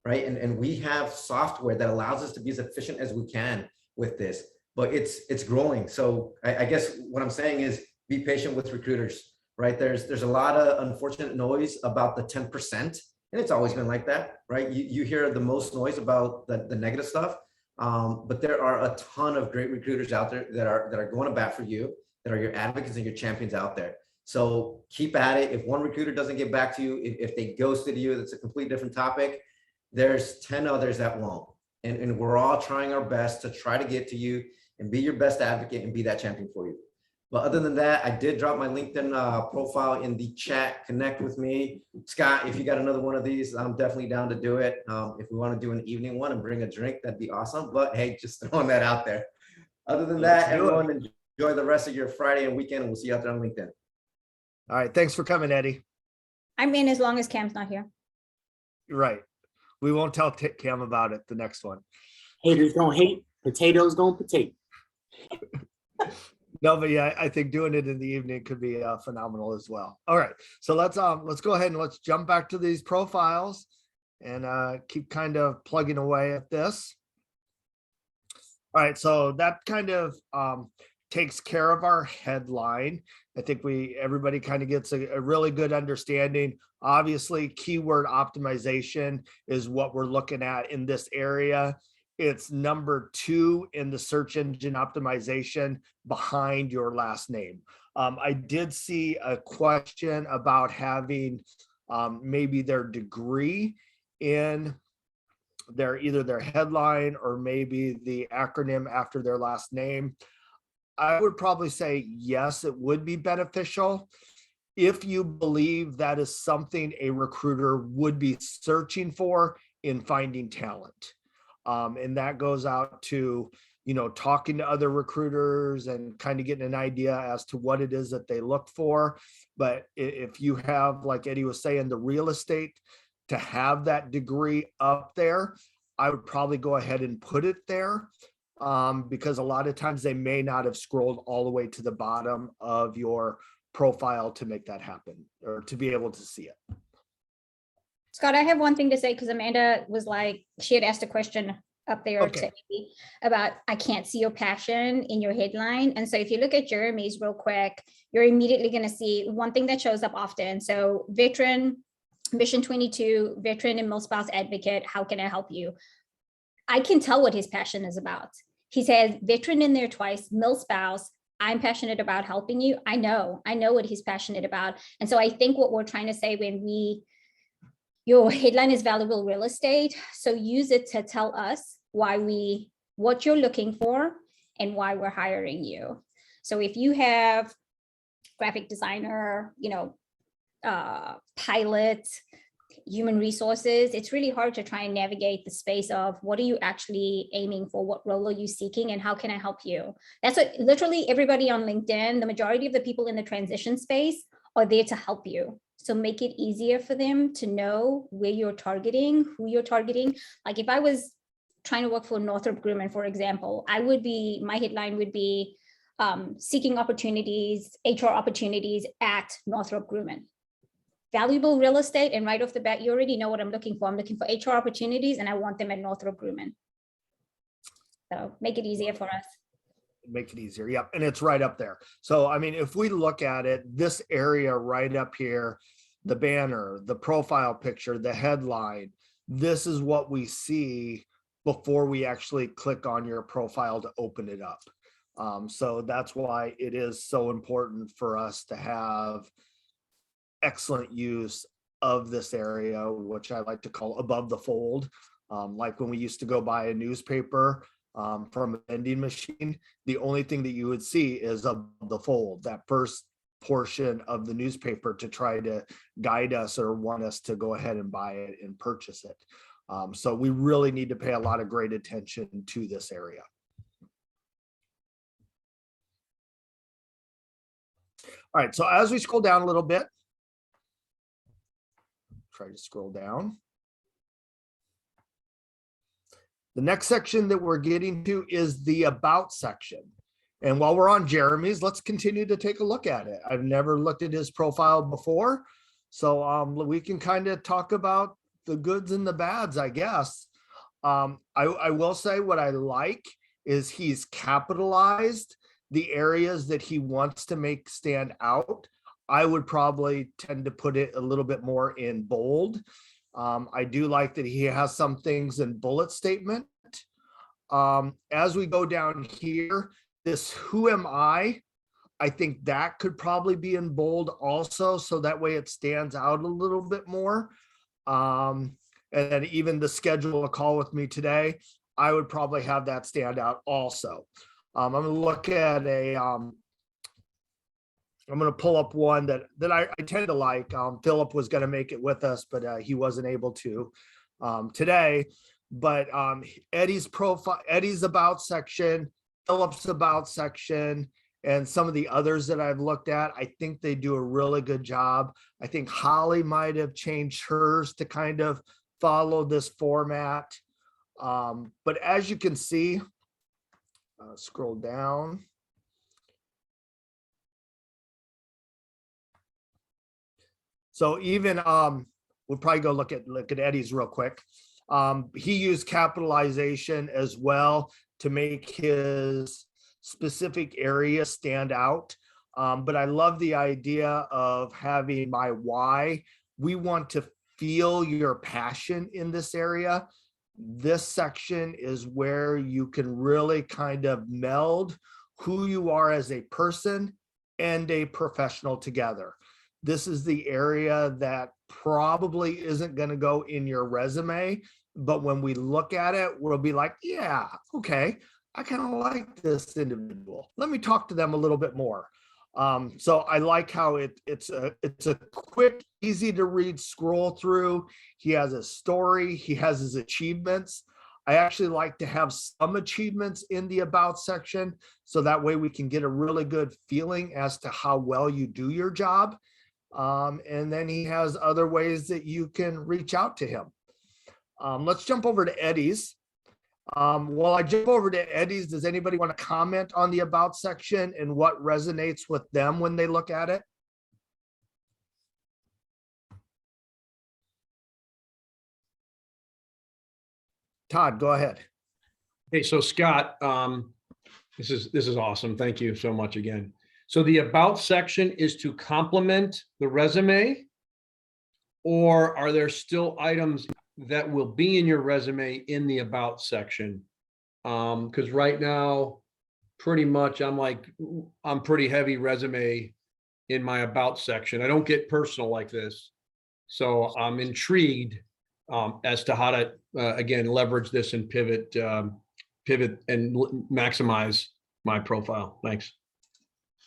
right? And we have software that allows us to be as efficient as we can with this, but it's growing. So I guess what I'm saying is be patient with recruiters, right? There's a lot of unfortunate noise about the 10%. And it's always been like that, right? You hear the most noise about the negative stuff, but there are a ton of great recruiters out there that are going to bat for you, that are your advocates and your champions out there. So keep at it. If one recruiter doesn't get back to you, if they ghosted you, that's a completely different topic. There's 10 others that won't. And we're all trying our best to try to get to you and be your best advocate and be that champion for you. But other than that, I did drop my LinkedIn profile in the chat. Connect with me. Scott, if you got another one of these, I'm definitely down to do it. If we want to do an evening one and bring a drink, that'd be awesome. But hey, just throwing that out there. Other than that, everyone enjoy the rest of your Friday and weekend, and we'll see you out there on LinkedIn. All right. Thanks for coming, Eddie. I'm in as long as Cam's not here. You're right. We won't tell Cam about it the next one. Haters gonna hate, potatoes gonna potato. No, but yeah, I think doing it in the evening could be phenomenal as well. All right, so let's go ahead and let's jump back to these profiles and keep kind of plugging away at this. All right, so that kind of takes care of our headline. I think everybody kind of gets a really good understanding. Obviously, keyword optimization is what we're looking at in this area. It's number 2 in the search engine optimization behind your last name. I did see a question about having maybe their degree in either their headline or maybe the acronym after their last name. I would probably say yes, it would be beneficial if you believe that is something a recruiter would be searching for in finding talent. And that goes out to, talking to other recruiters and kind of getting an idea as to what it is that they look for. But if you have, like Eddie was saying, the real estate to have that degree up there, I would probably go ahead and put it there. because a lot of times they may not have scrolled all the way to the bottom of your profile to make that happen or to be able to see it. Scott, I have one thing to say because Amanda was like, she had asked a question up there Okay. to Amy about, I can't see your passion in your headline. And so if you look at Jeremy's real quick, you're immediately going to see one thing that shows up often. So veteran, Mission 22, veteran and milspouse advocate, how can I help you? I can tell what his passion is about. He says veteran in there twice, milspouse, I'm passionate about helping you. I know what he's passionate about. And so I think what we're trying to say when your headline is valuable real estate. So use it to tell us what you're looking for and why we're hiring you. So if you have graphic designer, pilot, human resources, it's really hard to try and navigate the space of what are you actually aiming for? What role are you seeking? And how can I help you? That's what literally everybody on LinkedIn, the majority of the people in the transition space are there to help you. So make it easier for them to know where you're targeting, who you're targeting. Like if I was trying to work for Northrop Grumman, for example, my headline would be seeking opportunities, HR opportunities at Northrop Grumman. Valuable real estate, and right off the bat, you already know what I'm looking for. I'm looking for HR opportunities and I want them at Northrop Grumman. So make it easier for us. Make it easier. Yep. And it's right up there. So, I mean, if we look at it, this area right up here, the banner, the profile picture, the headline, this is what we see before we actually click on your profile to open it up. So that's why it is so important for us to have excellent use of this area, which I like to call above the fold. Like when we used to go buy a newspaper from a vending machine, the only thing that you would see is above the fold, that first portion of the newspaper to try to guide us or want us to go ahead and buy it and purchase it. So we really need to pay a lot of great attention to this area. All right, so as we scroll down a little bit, try to scroll down. The next section that we're getting to is the about section. And while we're on Jeremy's, let's continue to take a look at it. I've never looked at his profile before, so we can kind of talk about the goods and the bads, I guess. I will say what I like is he's capitalized the areas that he wants to make stand out. I would probably tend to put it a little bit more in bold. I do like that he has some things in bullet statement. As we go down here, this who am I think that could probably be in bold also, so that way it stands out a little bit more. And then even the schedule a call with me today, I would probably have that stand out also. I'm going to look at I'm going to pull up one that I tend to like. Philip was going to make it with us, but he wasn't able to today. But Eddie's profile, Eddie's about section, Philip's about section, and some of the others that I've looked at, I think they do a really good job. I think Holly might have changed hers to kind of follow this format. But as you can see, scroll down. So even we'll probably go look at Eddie's real quick. He used capitalization as well to make his specific area stand out. But I love the idea of having my why. We want to feel your passion in this area. This section is where you can really kind of meld who you are as a person and a professional together. This is the area that probably isn't going to go in your resume, but when we look at it, we'll be like, yeah, okay, I kind of like this individual. Let me talk to them a little bit more. So I like how it's a quick, easy to read scroll through. He has a story, he has his achievements. I actually like to have some achievements in the about section, so that way we can get a really good feeling as to how well you do your job. And then he has other ways that you can reach out to him. Let's jump over to Eddie's. While I jump over to Eddie's, does anybody want to comment on the about section and what resonates with them when they look at it? Todd, go ahead. Hey, so Scott, this is awesome. Thank you so much again. So the about section is to complement the resume, or are there still items that will be in your resume in the about section? Because right now, pretty much I'm pretty heavy resume in my about section. I don't get personal like this. So I'm intrigued as to how to, again, leverage this and pivot and maximize my profile. Thanks.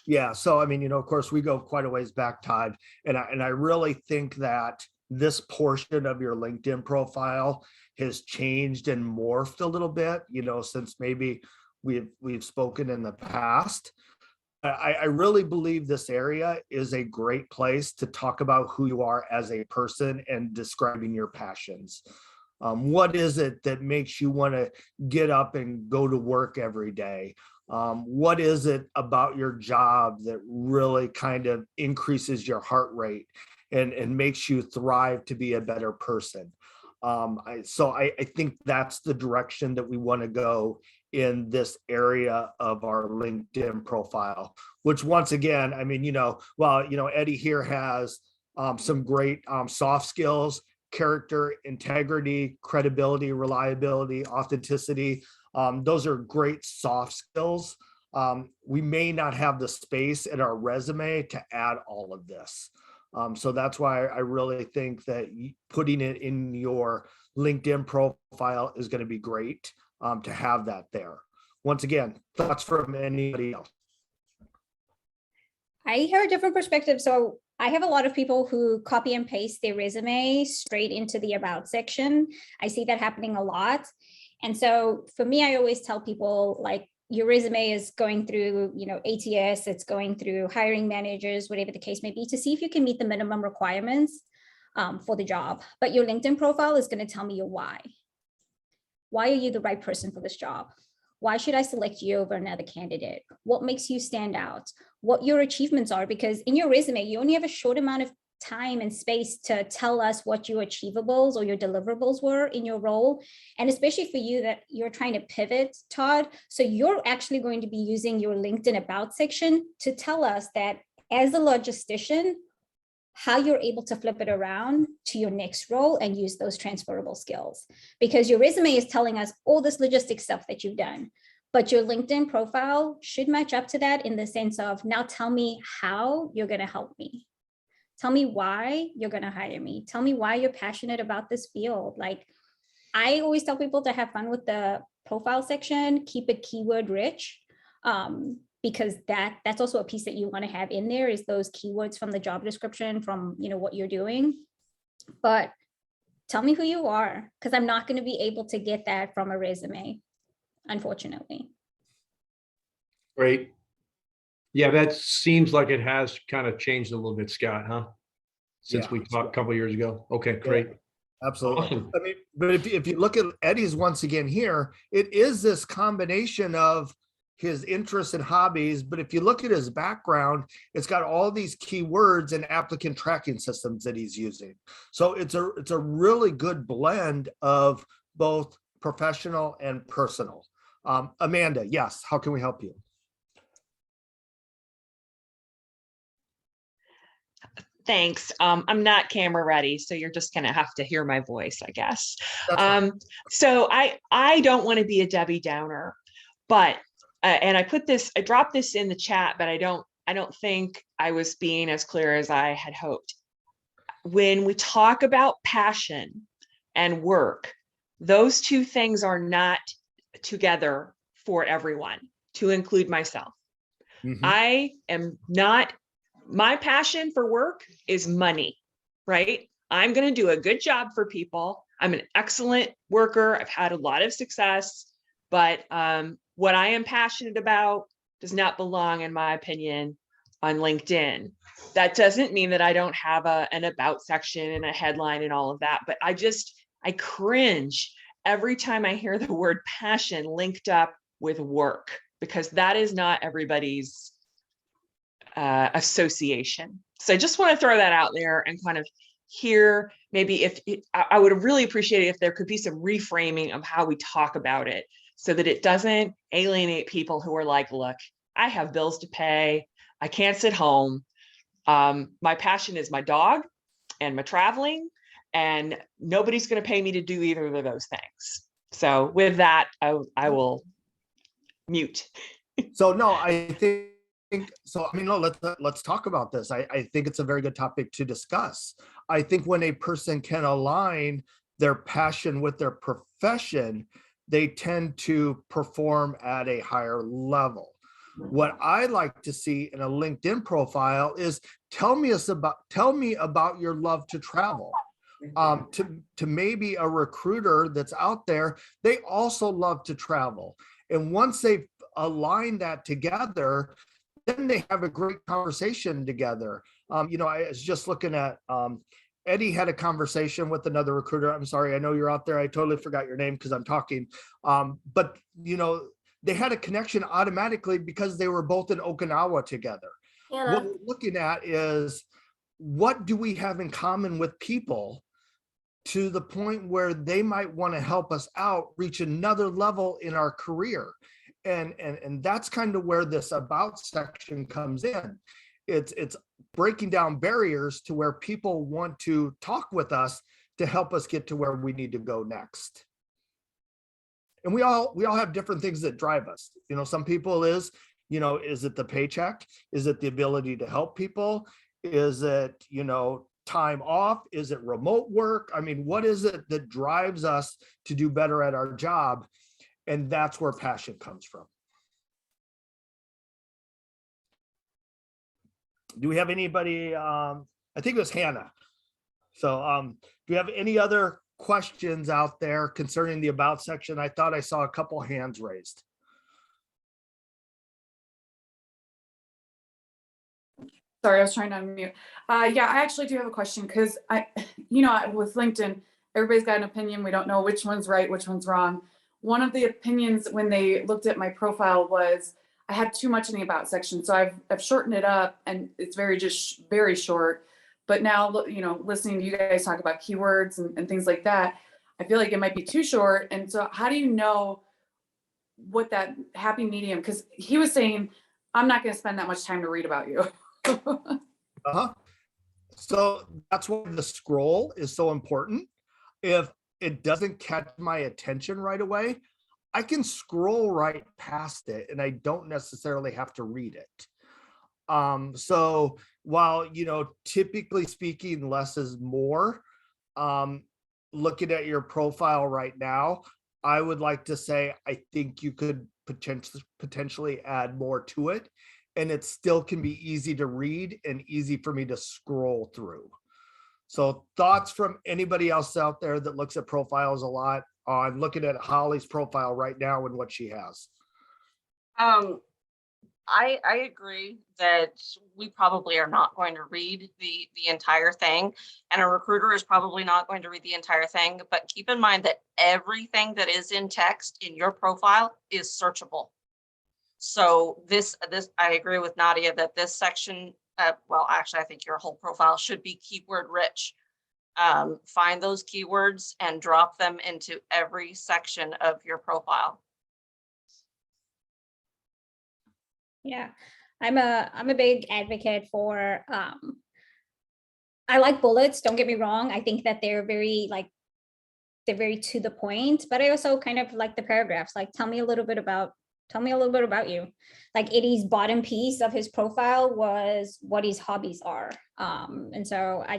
Yeah, so I mean, of course, we go quite a ways back, Todd, and I really think that this portion of your LinkedIn profile has changed and morphed a little bit, since maybe we've spoken in the past. I really believe this area is a great place to talk about who you are as a person and describing your passions. What is it that makes you want to get up and go to work every day? What is it about your job that really kind of increases your heart rate and makes you thrive to be a better person? I think that's the direction that we want to go in this area of our LinkedIn profile, which once again, I mean, Eddie here has some great soft skills, character, integrity, credibility, reliability, authenticity. Those are great soft skills. We may not have the space in our resume to add all of this. So that's why I really think that putting it in your LinkedIn profile is going to be great to have that there. Once again, thoughts from anybody else? I hear a different perspective. So I have a lot of people who copy and paste their resume straight into the about section. I see that happening a lot. And so for me, I always tell people, like, your resume is going through, ATS, it's going through hiring managers, whatever the case may be, to see if you can meet the minimum requirements for the job. But your LinkedIn profile is going to tell me your why. Why are you the right person for this job? Why should I select you over another candidate? What makes you stand out? What your achievements are? Because in your resume, you only have a short amount of time and space to tell us what your achievables or your deliverables were in your role. And especially for you that you're trying to pivot, Todd. So you're actually going to be using your LinkedIn about section to tell us that as a logistician, how you're able to flip it around to your next role and use those transferable skills. Because your resume is telling us all this logistic stuff that you've done, but your LinkedIn profile should match up to that in the sense of, now tell me how you're going to help me. Tell me why you're going to hire me. Tell me why you're passionate about this field. Like, I always tell people to have fun with the profile section, keep it keyword rich, because that's also a piece that you want to have in there, is those keywords from the job description, from what you're doing. But tell me who you are, because I'm not going to be able to get that from a resume, unfortunately. Great. Yeah, that seems like it has kind of changed a little bit, Scott, huh? Since we talked a couple of years ago. Okay, great. Yeah, absolutely. Awesome. I mean, but if you look at Eddie's once again here, it is this combination of his interests and hobbies. But if you look at his background, it's got all these keywords and applicant tracking systems that he's using. So it's a really good blend of both professional and personal. Amanda, yes, how can we help you? Thanks. I'm not camera ready, so you're just gonna have to hear my voice, I guess. So I don't want to be a Debbie Downer, but and I dropped this in the chat, but I don't think I was being as clear as I had hoped. When we talk about passion and work, those two things are not together for everyone, to include myself. I am not. My passion for work is money, right? I'm going to do a good job for people. I'm an excellent worker. I've had a lot of success, but what I am passionate about does not belong, in my opinion, on LinkedIn. That doesn't mean that I don't have an about section and a headline and all of that, but I cringe every time I hear the word passion linked up with work, because that is not everybody's association. So I just want to throw that out there and kind of hear, maybe if I would really appreciate it if there could be some reframing of how we talk about it, so that it doesn't alienate people who are like, look, I have bills to pay, I can't sit home. My passion is my dog and my traveling, and nobody's going to pay me to do either of those things. So with that, I will mute. So no, I think so. I mean, no, let's talk about this. I think it's a very good topic to discuss. I think when a person can align their passion with their profession, they tend to perform at a higher level. What I like to see in a LinkedIn profile is tell me about your love to travel. To maybe a recruiter that's out there, they also love to travel. And once they've aligned that together, then they have a great conversation together. You know, I was just looking at Eddie had a conversation with another recruiter. I'm sorry, I know you're out there. I totally forgot your name because I'm talking. But you know, they had a connection automatically because they were both in Okinawa together. Hannah. What we're looking at is, what do we have in common with people to the point where they might want to help us out, reach another level in our career. And that's kind of where this about section comes in. It's breaking down barriers to where people want to talk with us to help us get to where we need to go next. And we all have different things that drive us. You know, some people is it the paycheck? Is it the ability to help people? Is it, time off? Is it remote work? I mean, what is it that drives us to do better at our job? And that's where passion comes from. Do we have anybody? I think it was Hannah. So do you have any other questions out there concerning the about section? I thought I saw a couple hands raised. Sorry, I was trying to unmute. Yeah, I actually do have a question because with LinkedIn, everybody's got an opinion. We don't know which one's right, which one's wrong. One of the opinions when they looked at my profile was I had too much in the about section. So I've shortened it up and it's very short. But now, listening to you guys talk about keywords and things like that, I feel like it might be too short. And so how do you know what that happy medium, because he was saying, I'm not going to spend that much time to read about you. So that's why the scroll is so important. If it doesn't catch my attention right away, I can scroll right past it and I don't necessarily have to read it. So while, typically speaking, less is more, looking at your profile right now, I would like to say, I think you could potentially add more to it. And it still can be easy to read and easy for me to scroll through. So thoughts from anybody else out there that looks at profiles a lot? I'm looking at Holly's profile right now and what she has. I agree that we probably are not going to read the entire thing, and a recruiter is probably not going to read the entire thing, but keep in mind that everything that is in text in your profile is searchable. So this I agree with Nadia that this section, well, actually, I think your whole profile should be keyword rich. Find those keywords and drop them into every section of your profile. Yeah, I'm a big advocate for, I like bullets, don't get me wrong. I think that they're very to the point, but I also kind of like the paragraphs, like tell me a little bit about you. Like Eddie's bottom piece of his profile was what his hobbies are. And so I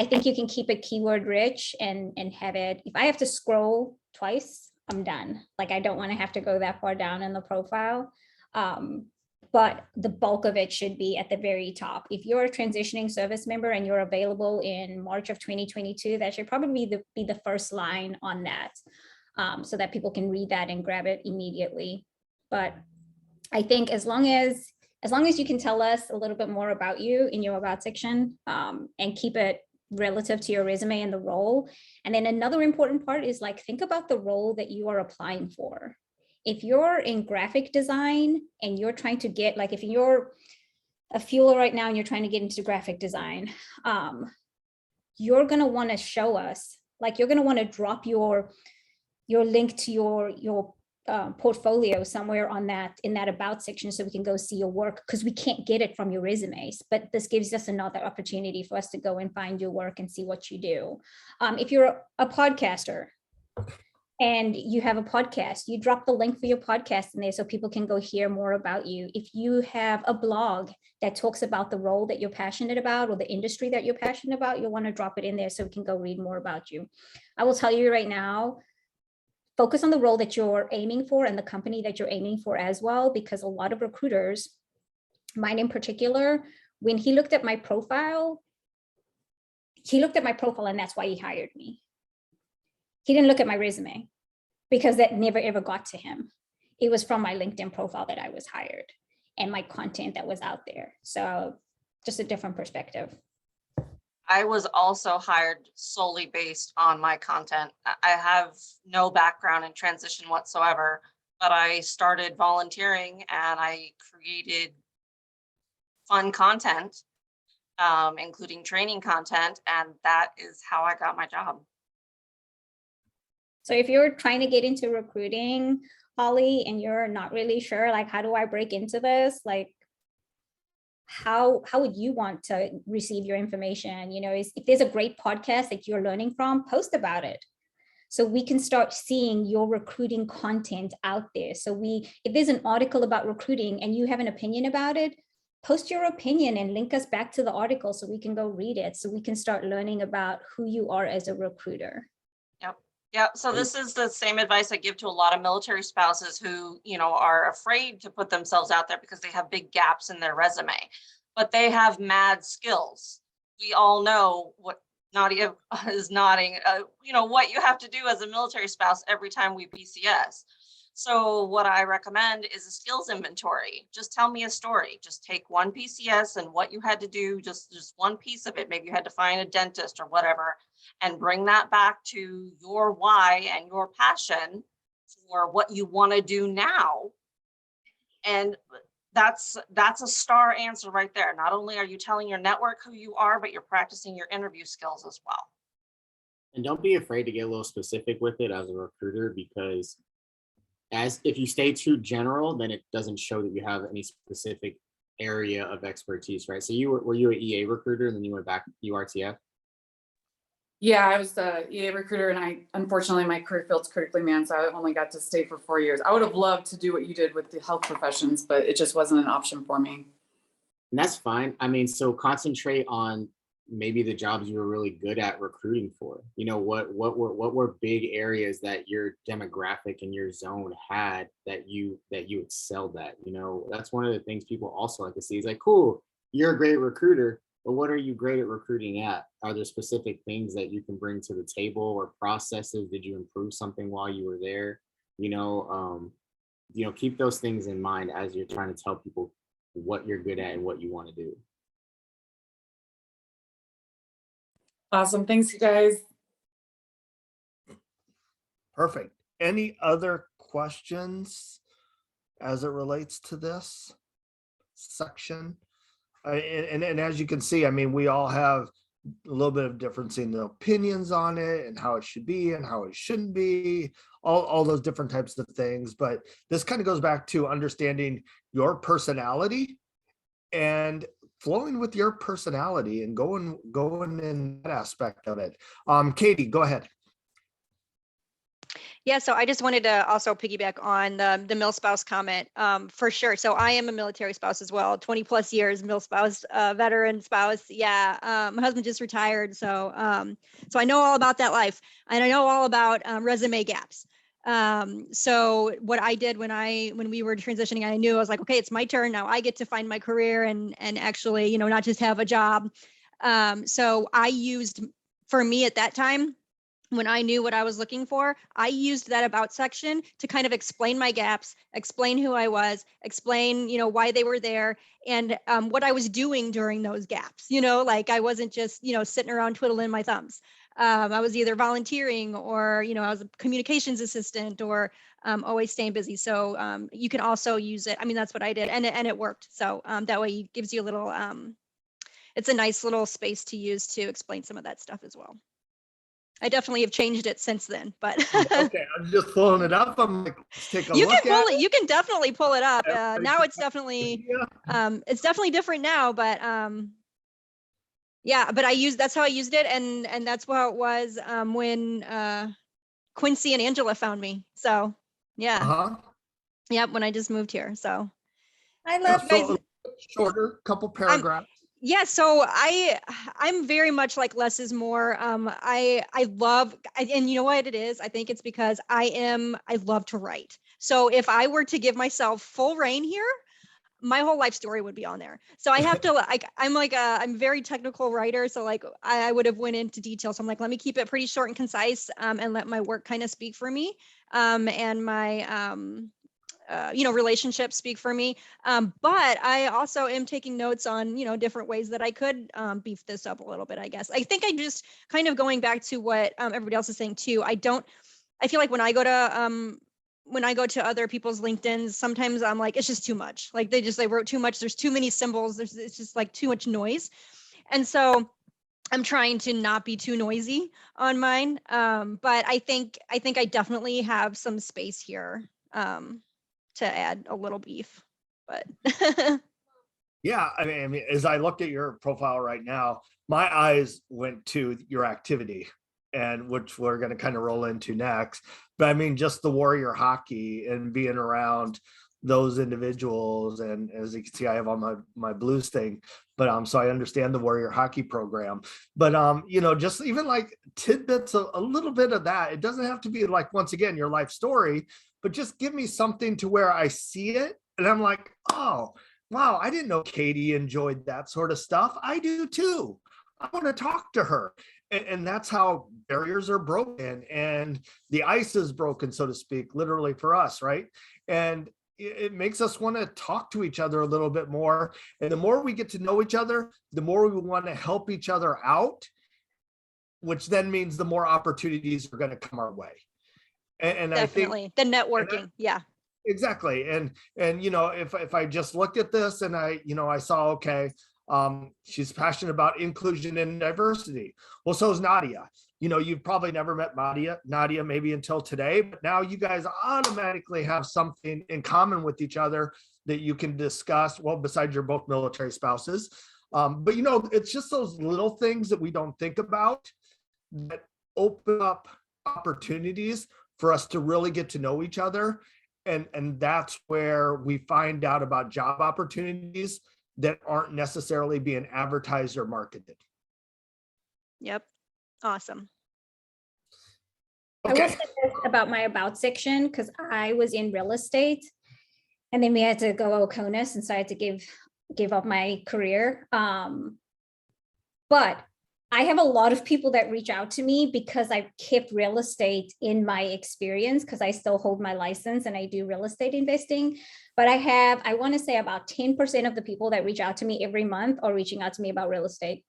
think you can keep it keyword rich and have it, if I have to scroll twice, I'm done. Like I don't want to have to go that far down in the profile. But the bulk of it should be at the very top. If you're a transitioning service member and you're available in March of 2022, that should probably be the first line on that, so that people can read that and grab it immediately. But I think as long as you can tell us a little bit more about you in your about section, and keep it relative to your resume and the role. And then another important part is like, think about the role that you are applying for. If you're in graphic design and you're trying to get, like, if you're a fueler right now and you're trying to get into graphic design, you're going to want to show us, like, you're going to want to drop your link to your portfolio somewhere on that, in that about section, so we can go see your work, because we can't get it from your resumes. But this gives us another opportunity for us to go and find your work and see what you do. If you're a podcaster and you have a podcast, you drop the link for your podcast in there so people can go hear more about you. If you have a blog that talks about the role that you're passionate about or the industry that you're passionate about, you'll want to drop it in there so we can go read more about you. I will tell you right now, focus on the role that you're aiming for and the company that you're aiming for as well, because a lot of recruiters, mine in particular, when he looked at my profile, and that's why he hired me. He didn't look at my resume, because that never ever got to him. It was from my LinkedIn profile that I was hired and my content that was out there. So just a different perspective. I was also hired solely based on my content. I have no background in transition whatsoever, but I started volunteering and I created fun content, including training content, and that is how I got my job. So if you're trying to get into recruiting, Holly, and you're not really sure, like, how do I break into this? Like, how would you want to receive your information? You know, if there's a great podcast that you're learning from, post about it, so we can start seeing your recruiting content out there. So if there's an article about recruiting and you have an opinion about it, post your opinion and link us back to the article so we can go read it, so we can start learning about who you are as a recruiter. Yeah, so this is the same advice I give to a lot of military spouses who, are afraid to put themselves out there because they have big gaps in their resume, but they have mad skills. We all know what Nadia is nodding, what you have to do as a military spouse every time we PCS. So what I recommend is a skills inventory. Just tell me a story. Just take one PCS and what you had to do, just one piece of it. Maybe you had to find a dentist or whatever, and bring that back to your why and your passion for what you want to do now. And that's a star answer right there. Not only are you telling your network who you are, but you're practicing your interview skills as well. And don't be afraid to get a little specific with it as a recruiter, because if you stay too general, then it doesn't show that you have any specific area of expertise, right? So were you an EA recruiter and then you went back to URTF? Yeah, I was the EA recruiter, and unfortunately, my career field's critically manned, so I only got to stay for 4 years. I would have loved to do what you did with the health professions, but it just wasn't an option for me. And that's fine. I mean, so concentrate on maybe the jobs you were really good at recruiting for. What were big areas that your demographic and your zone had that you excelled at? That's one of the things people also like to see. Is like, cool, you're a great recruiter, but what are you great at recruiting at? Are there specific things that you can bring to the table, or processes? Did you improve something while you were there? Keep those things in mind as you're trying to tell people what you're good at and what you want to do. Awesome. Thanks, you guys. Perfect. Any other questions as it relates to this section? And as you can see, I mean, we all have a little bit of difference in the opinions on it and how it should be and how it shouldn't be, all those different types of things. But this kind of goes back to understanding your personality and flowing with your personality and going in that aspect of it. Katie, go ahead. Yeah, so I just wanted to also piggyback on the mil spouse comment, for sure. So I am a military spouse as well, 20 plus years mil spouse, veteran spouse. Yeah, my husband just retired, so I know all about that life, and I know all about resume gaps. So what I did when we were transitioning, I knew I was like, okay, it's my turn now. I get to find my career and actually, not just have a job. So I used, for me at that time, when I knew what I was looking for, I used that about section to kind of explain my gaps, explain who I was, explain, why they were there, and what I was doing during those gaps. Like I wasn't just, sitting around twiddling my thumbs. I was either volunteering or, I was a communications assistant or always staying busy. So you can also use it. I mean, that's what I did, and it worked. So that way it gives you a little, it's a nice little space to use to explain some of that stuff as well. I definitely have changed it since then, but Okay, I'm just pulling it up. I'm like, let's take a you look can pull at it. You can definitely pull it up. Everybody Now can it's definitely, Yeah. it's definitely different now, but yeah, but that's how I used it. And that's how it was when Quincy and Angela found me. So yeah. Uh-huh. Yep. When I just moved here. So I Yeah, love you guys, so shorter, couple I'm, paragraphs. yeah, so I'm very much like less is more. I love, and you know what it is? I think it's because I love to write. So if I were to give myself full reign here, my whole life story would be on there. So I have to like, I'm a very technical writer. So like I would have went into detail. So I'm like, let me keep it pretty short and concise, and let my work kind of speak for me. And my, relationships speak for me. But I also am taking notes on, different ways that I could beef this up a little bit, I guess. I think I just kind of going back to what everybody else is saying too. I feel like when I go to other people's LinkedIn's, sometimes I'm like, it's just too much. Like they wrote too much. There's too many symbols. It's just like too much noise. And so I'm trying to not be too noisy on mine. But I think I definitely have some space here. To add a little beef, but Yeah, I mean, as I looked at your profile right now, my eyes went to your activity, and which we're going to kind of roll into next. But I mean, just the warrior hockey and being around those individuals, and as you can see, I have on my blues thing. But so I understand the warrior hockey program. But just even like tidbits, a little bit of that. It doesn't have to be like, once again, your life story, but just give me something to where I see it, and I'm like, oh. Wow, I didn't know Katie enjoyed that sort of stuff. I do too. I want to talk to her. And that's how barriers are broken and the ice is broken, so to speak, literally for us, right? And it makes us want to talk to each other a little bit more. And the more we get to know each other, the more we want to help each other out, which then means the more opportunities are going to come our way. And definitely the networking. Yeah. Exactly. And if I just looked at this and I saw, okay, she's passionate about inclusion and diversity. Well, so is Nadia. You've probably never met Nadia maybe until today, but now you guys automatically have something in common with each other that you can discuss. Well, besides you're both military spouses. But it's just those little things that we don't think about that open up opportunities for us to really get to know each other. And that's where we find out about job opportunities that aren't necessarily being advertised or marketed. Yep. Awesome. I will say this about my about section, because I was in real estate and then we had to go Oconus, and so I had to give up my career. But I have a lot of people that reach out to me because I've kept real estate in my experience, because I still hold my license and I do real estate investing. But I want to say about 10% of the people that reach out to me every month are reaching out to me about real estate.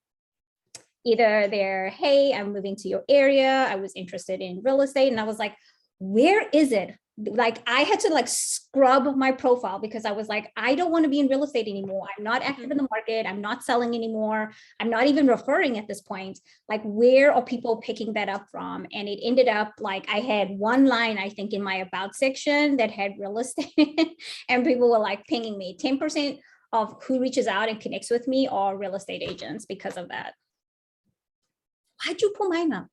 Either they're, hey, I'm moving to your area, I was interested in real estate. And I was like, where is it? Like I had to like scrub my profile because I was like, I don't want to be in real estate anymore. I'm not active in the market. I'm not selling anymore. I'm not even referring at this point. Like, where are people picking that up from? And it ended up like I had one line, I think, in my about section that had real estate and people were like pinging me. 10% of who reaches out and connects with me are real estate agents because of that. Why'd you pull mine up?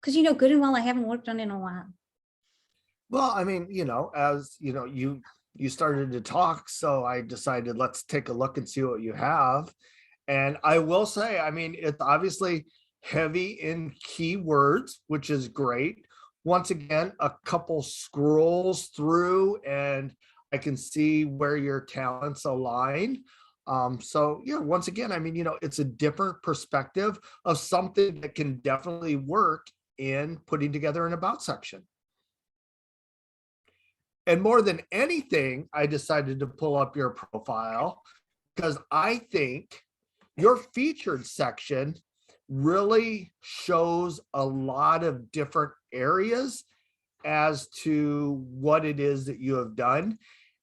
Because good and well, I haven't worked on it in a while. Well, I mean, as you started to talk, so I decided let's take a look and see what you have. And I will say, I mean, it's obviously heavy in keywords, which is great. Once again, a couple scrolls through and I can see where your talents align. So yeah, once again, I mean, it's a different perspective of something that can definitely work in putting together an about section. And more than anything, I decided to pull up your profile because I think your featured section really shows a lot of different areas as to what it is that you have done.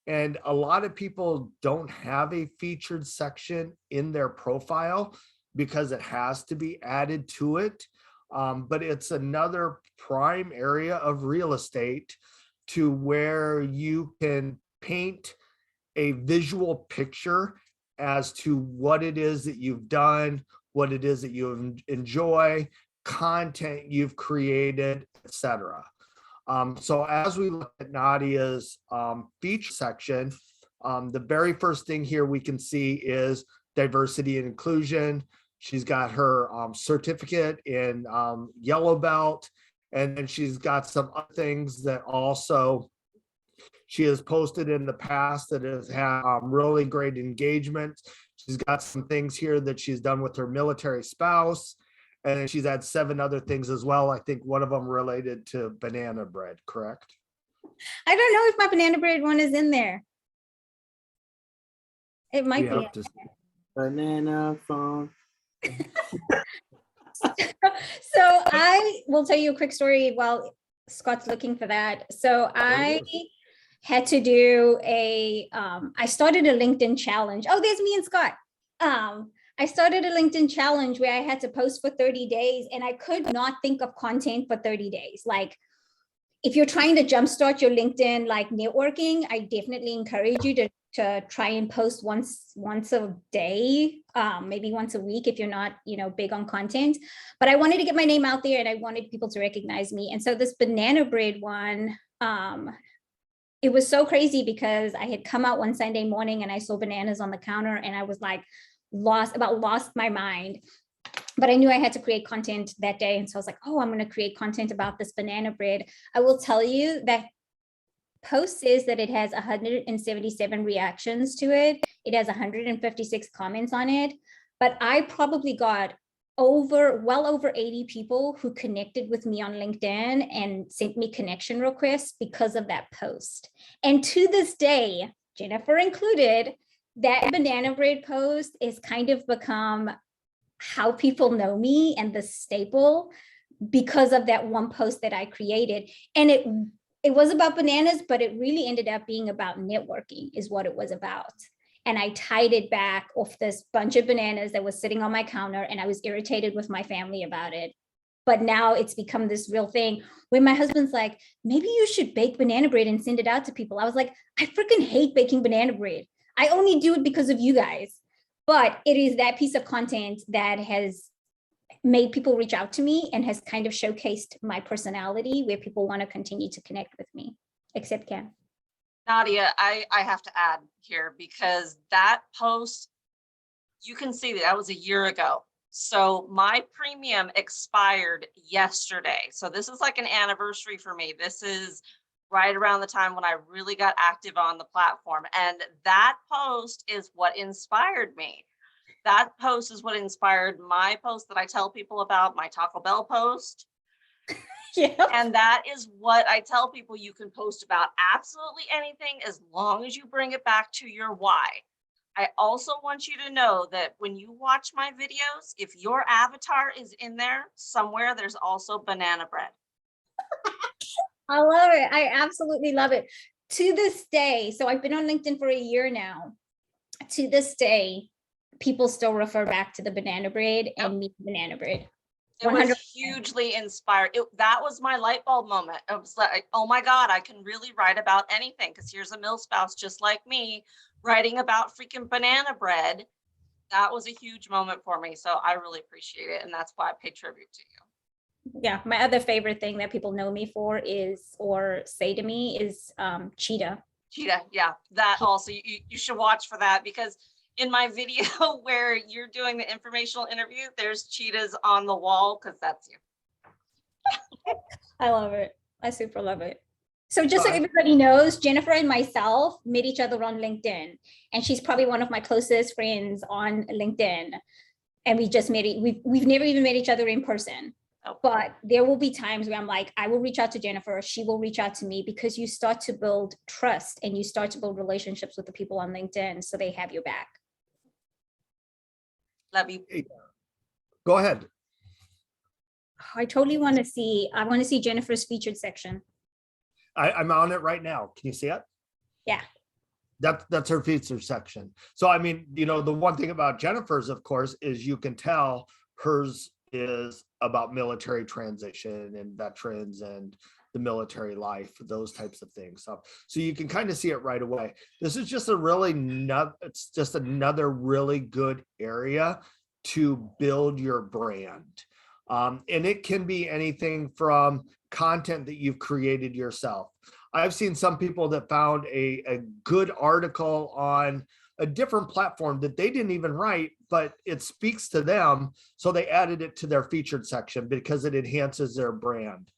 And a lot of people don't have a featured section in their profile because it has to be added to it. But it's another prime area of real estate to where you can paint a visual picture as to what it is that you've done, what it is that you enjoy, content you've created, etc. So as we look at Nadia's feature section, the very first thing here we can see is diversity and inclusion. She's got her certificate in yellow belt, and then she's got some other things that also she has posted in the past that has had really great engagement. She's got some things here that she's done with her military spouse. And then she's had 7 other things as well. I think one of them related to banana bread, correct? I don't know if my banana bread one is in there. It might be. Banana phone. So I will tell you a quick story while Scott's looking for that. So I had to do I started a LinkedIn challenge. Oh, there's me and Scott. I started a LinkedIn challenge where I had to post for 30 days and I could not think of content for 30 days. Like if you're trying to jumpstart your LinkedIn like networking, I definitely encourage you to try and post once a day, maybe once a week if you're not, big on content. But I wanted to get my name out there and I wanted people to recognize me. And so this banana bread one, it was so crazy because I had come out one Sunday morning and I saw bananas on the counter and I was like lost my mind. But I knew I had to create content that day. And so I was like, oh, I'm going to create content about this banana bread. I will tell you that post says that it has 177 reactions to it. It has 156 comments on it. But I probably got well over 80 people who connected with me on LinkedIn and sent me connection requests because of that post. And to this day, Jennifer included, that banana bread post is kind of become how people know me and the staple because of that one post that I created. And it was about bananas, but it really ended up being about networking is what it was about. And I tied it back off this bunch of bananas that was sitting on my counter and I was irritated with my family about it. But now it's become this real thing where my husband's like, maybe you should bake banana bread and send it out to people. I was like, I freaking hate baking banana bread. I only do it because of you guys. But it is that piece of content that has made people reach out to me and has kind of showcased my personality where people want to continue to connect with me, except Ken. Nadia, I have to add here because that post, you can see that was a year ago. So my premium expired yesterday. So this is like an anniversary for me. This is right around the time when I really got active on the platform. And that post is what inspired me. That post is what inspired my post that I tell people about, my Taco Bell post. Yeah. And that is what I tell people. You can post about absolutely anything as long as you bring it back to your why. I also want you to know that when you watch my videos, if your avatar is in there somewhere, there's also banana bread. I love it. I absolutely love it. To this day, so I've been on LinkedIn for a year now. To this day, people still refer back to the banana bread and me banana bread. It was 100%. hugely inspired. That was my light bulb moment. It was like, oh my God, I can really write about anything because here's a mill spouse just like me writing about freaking banana bread. That was a huge moment for me. So I really appreciate it. And that's why I pay tribute to you. Yeah, my other favorite thing that people know me for is, or say to me is cheetah. Cheetah, yeah, that also, you should watch for that because in my video where you're doing the informational interview, there's cheetahs on the wall because that's you. I love it. I super love it. So just so everybody knows, Jennifer and myself met each other on LinkedIn, and she's probably one of my closest friends on LinkedIn. And we just met, we've never even met each other in person. Oh. But there will be times where I'm like, I will reach out to Jennifer, she will reach out to me, because you start to build trust and you start to build relationships with the people on LinkedIn, so they have your back. Love you. Go ahead. I totally want to see, I want to see Jennifer's featured section. I'm on it right now. Can you see it? Yeah. That's her feature section. So, I mean, you know, the one thing about Jennifer's, of course, is you can tell hers is about military transition and veterans and the military life, those types of things. So you can kind of see it right away. This is just it's just another really good area to build your brand. And it can be anything from content that you've created yourself. I've seen some people that found a good article on a different platform that they didn't even write, but it speaks to them. So they added it to their featured section because it enhances their brand.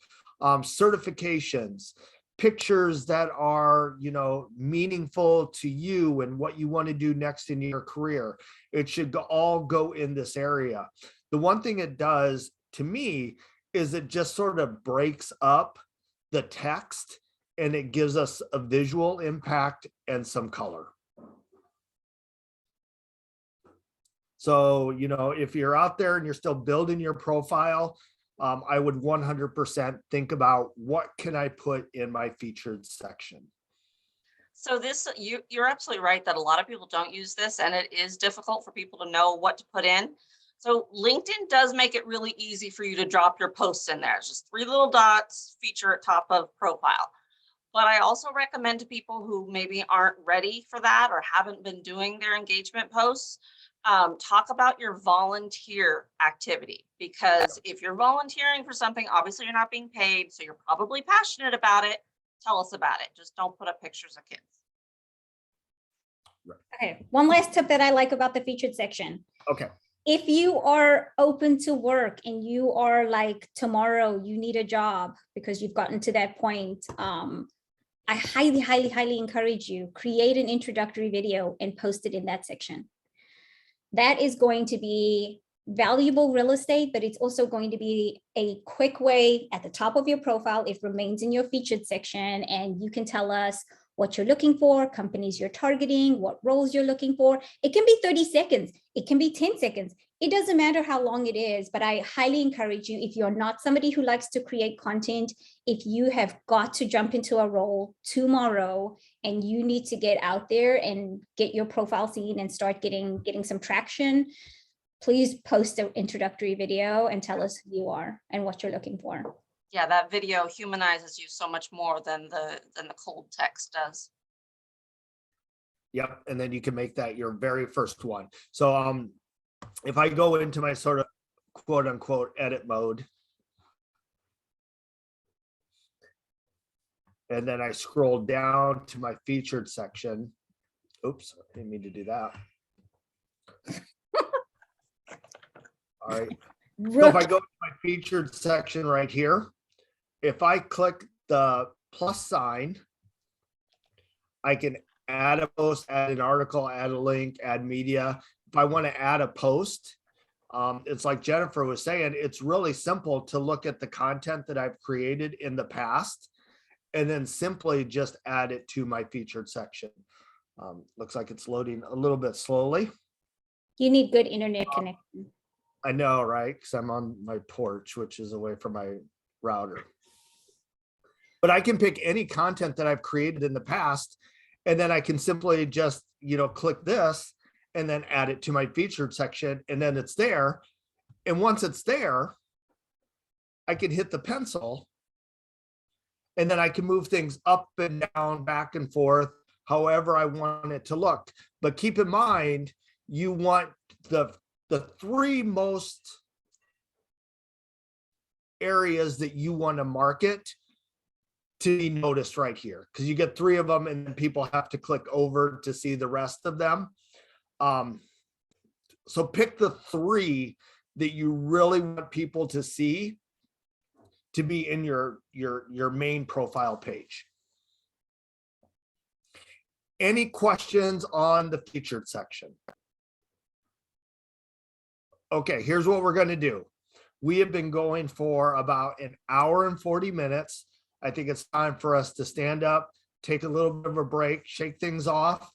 Certifications, pictures that are, you know, meaningful to you and what you want to do next in your career. It should all go in this area. The one thing it does to me is it just sort of breaks up the text and it gives us a visual impact and some color. So, you know, if you're out there and you're still building your profile, I would 100% think about what can I put in my featured section. So this, you're absolutely right that a lot of people don't use this, and it is difficult for people to know what to put in. So LinkedIn does make it really easy for you to drop your posts in there. It's just 3 little dots, feature at top of profile. But I also recommend to people who maybe aren't ready for that or haven't been doing their engagement posts, talk about your volunteer activity, because if you're volunteering for something, obviously you're not being paid, so you're probably passionate about it. Tell us about it. Just don't put up pictures of kids. Okay, one last tip that I like about the featured section. Okay. If you are open to work and you are like, tomorrow you need a job because you've gotten to that point, I highly, highly, highly encourage you, create an introductory video and post it in that section. That is going to be valuable real estate, but it's also going to be a quick way at the top of your profile. It remains in your featured section, and you can tell us what you're looking for, companies you're targeting, what roles you're looking for. It can be 30 seconds. It can be 10 seconds. It doesn't matter how long it is, but I highly encourage you, if you're not somebody who likes to create content, if you have got to jump into a role tomorrow and you need to get out there and get your profile seen and start getting some traction, please post an introductory video and tell us who you are and what you're looking for. Yeah, that video humanizes you so much more than the cold text does. Yep, and then you can make that your very first one. So if I go into my sort of quote unquote edit mode, and then I scroll down to my featured section. Oops, I didn't mean to do that. All right. So if I go to my featured section right here, if I click the plus sign, I can add a post, add an article, add a link, add media. If I want to add a post, it's like Jennifer was saying, it's really simple to look at the content that I've created in the past and then simply just add it to my featured section. Looks like it's loading a little bit slowly. You need good internet connection. I know, right? Because I'm on my porch, which is away from my router. But I can pick any content that I've created in the past, and then I can simply just, you know, click this and then add it to my featured section, and then it's there. And once it's there, I can hit the pencil, and then I can move things up and down, back and forth, however I want it to look. But keep in mind, you want the 3 most areas that you want to market to be noticed right here, because you get 3 of them and then people have to click over to see the rest of them. So pick the 3 that you really want people to see to be in your main profile page. Any questions on the featured section? Okay, here's what we're going to do. We have been going for about an hour and 40 minutes. I think it's time for us to stand up, take a little bit of a break, shake things off.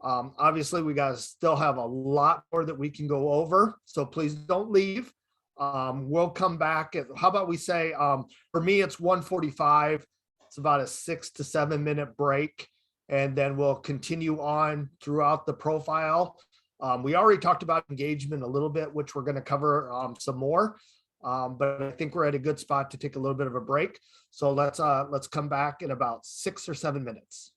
Obviously, we got to still have a lot more that we can go over, so please don't leave. We'll come back. How about we say, for me, it's 1:45. It's about a 6 to 7 minute break, and then we'll continue on throughout the profile. We already talked about engagement a little bit, which we're going to cover some more. But I think we're at a good spot to take a little bit of a break. So let's come back in about 6 or 7 minutes.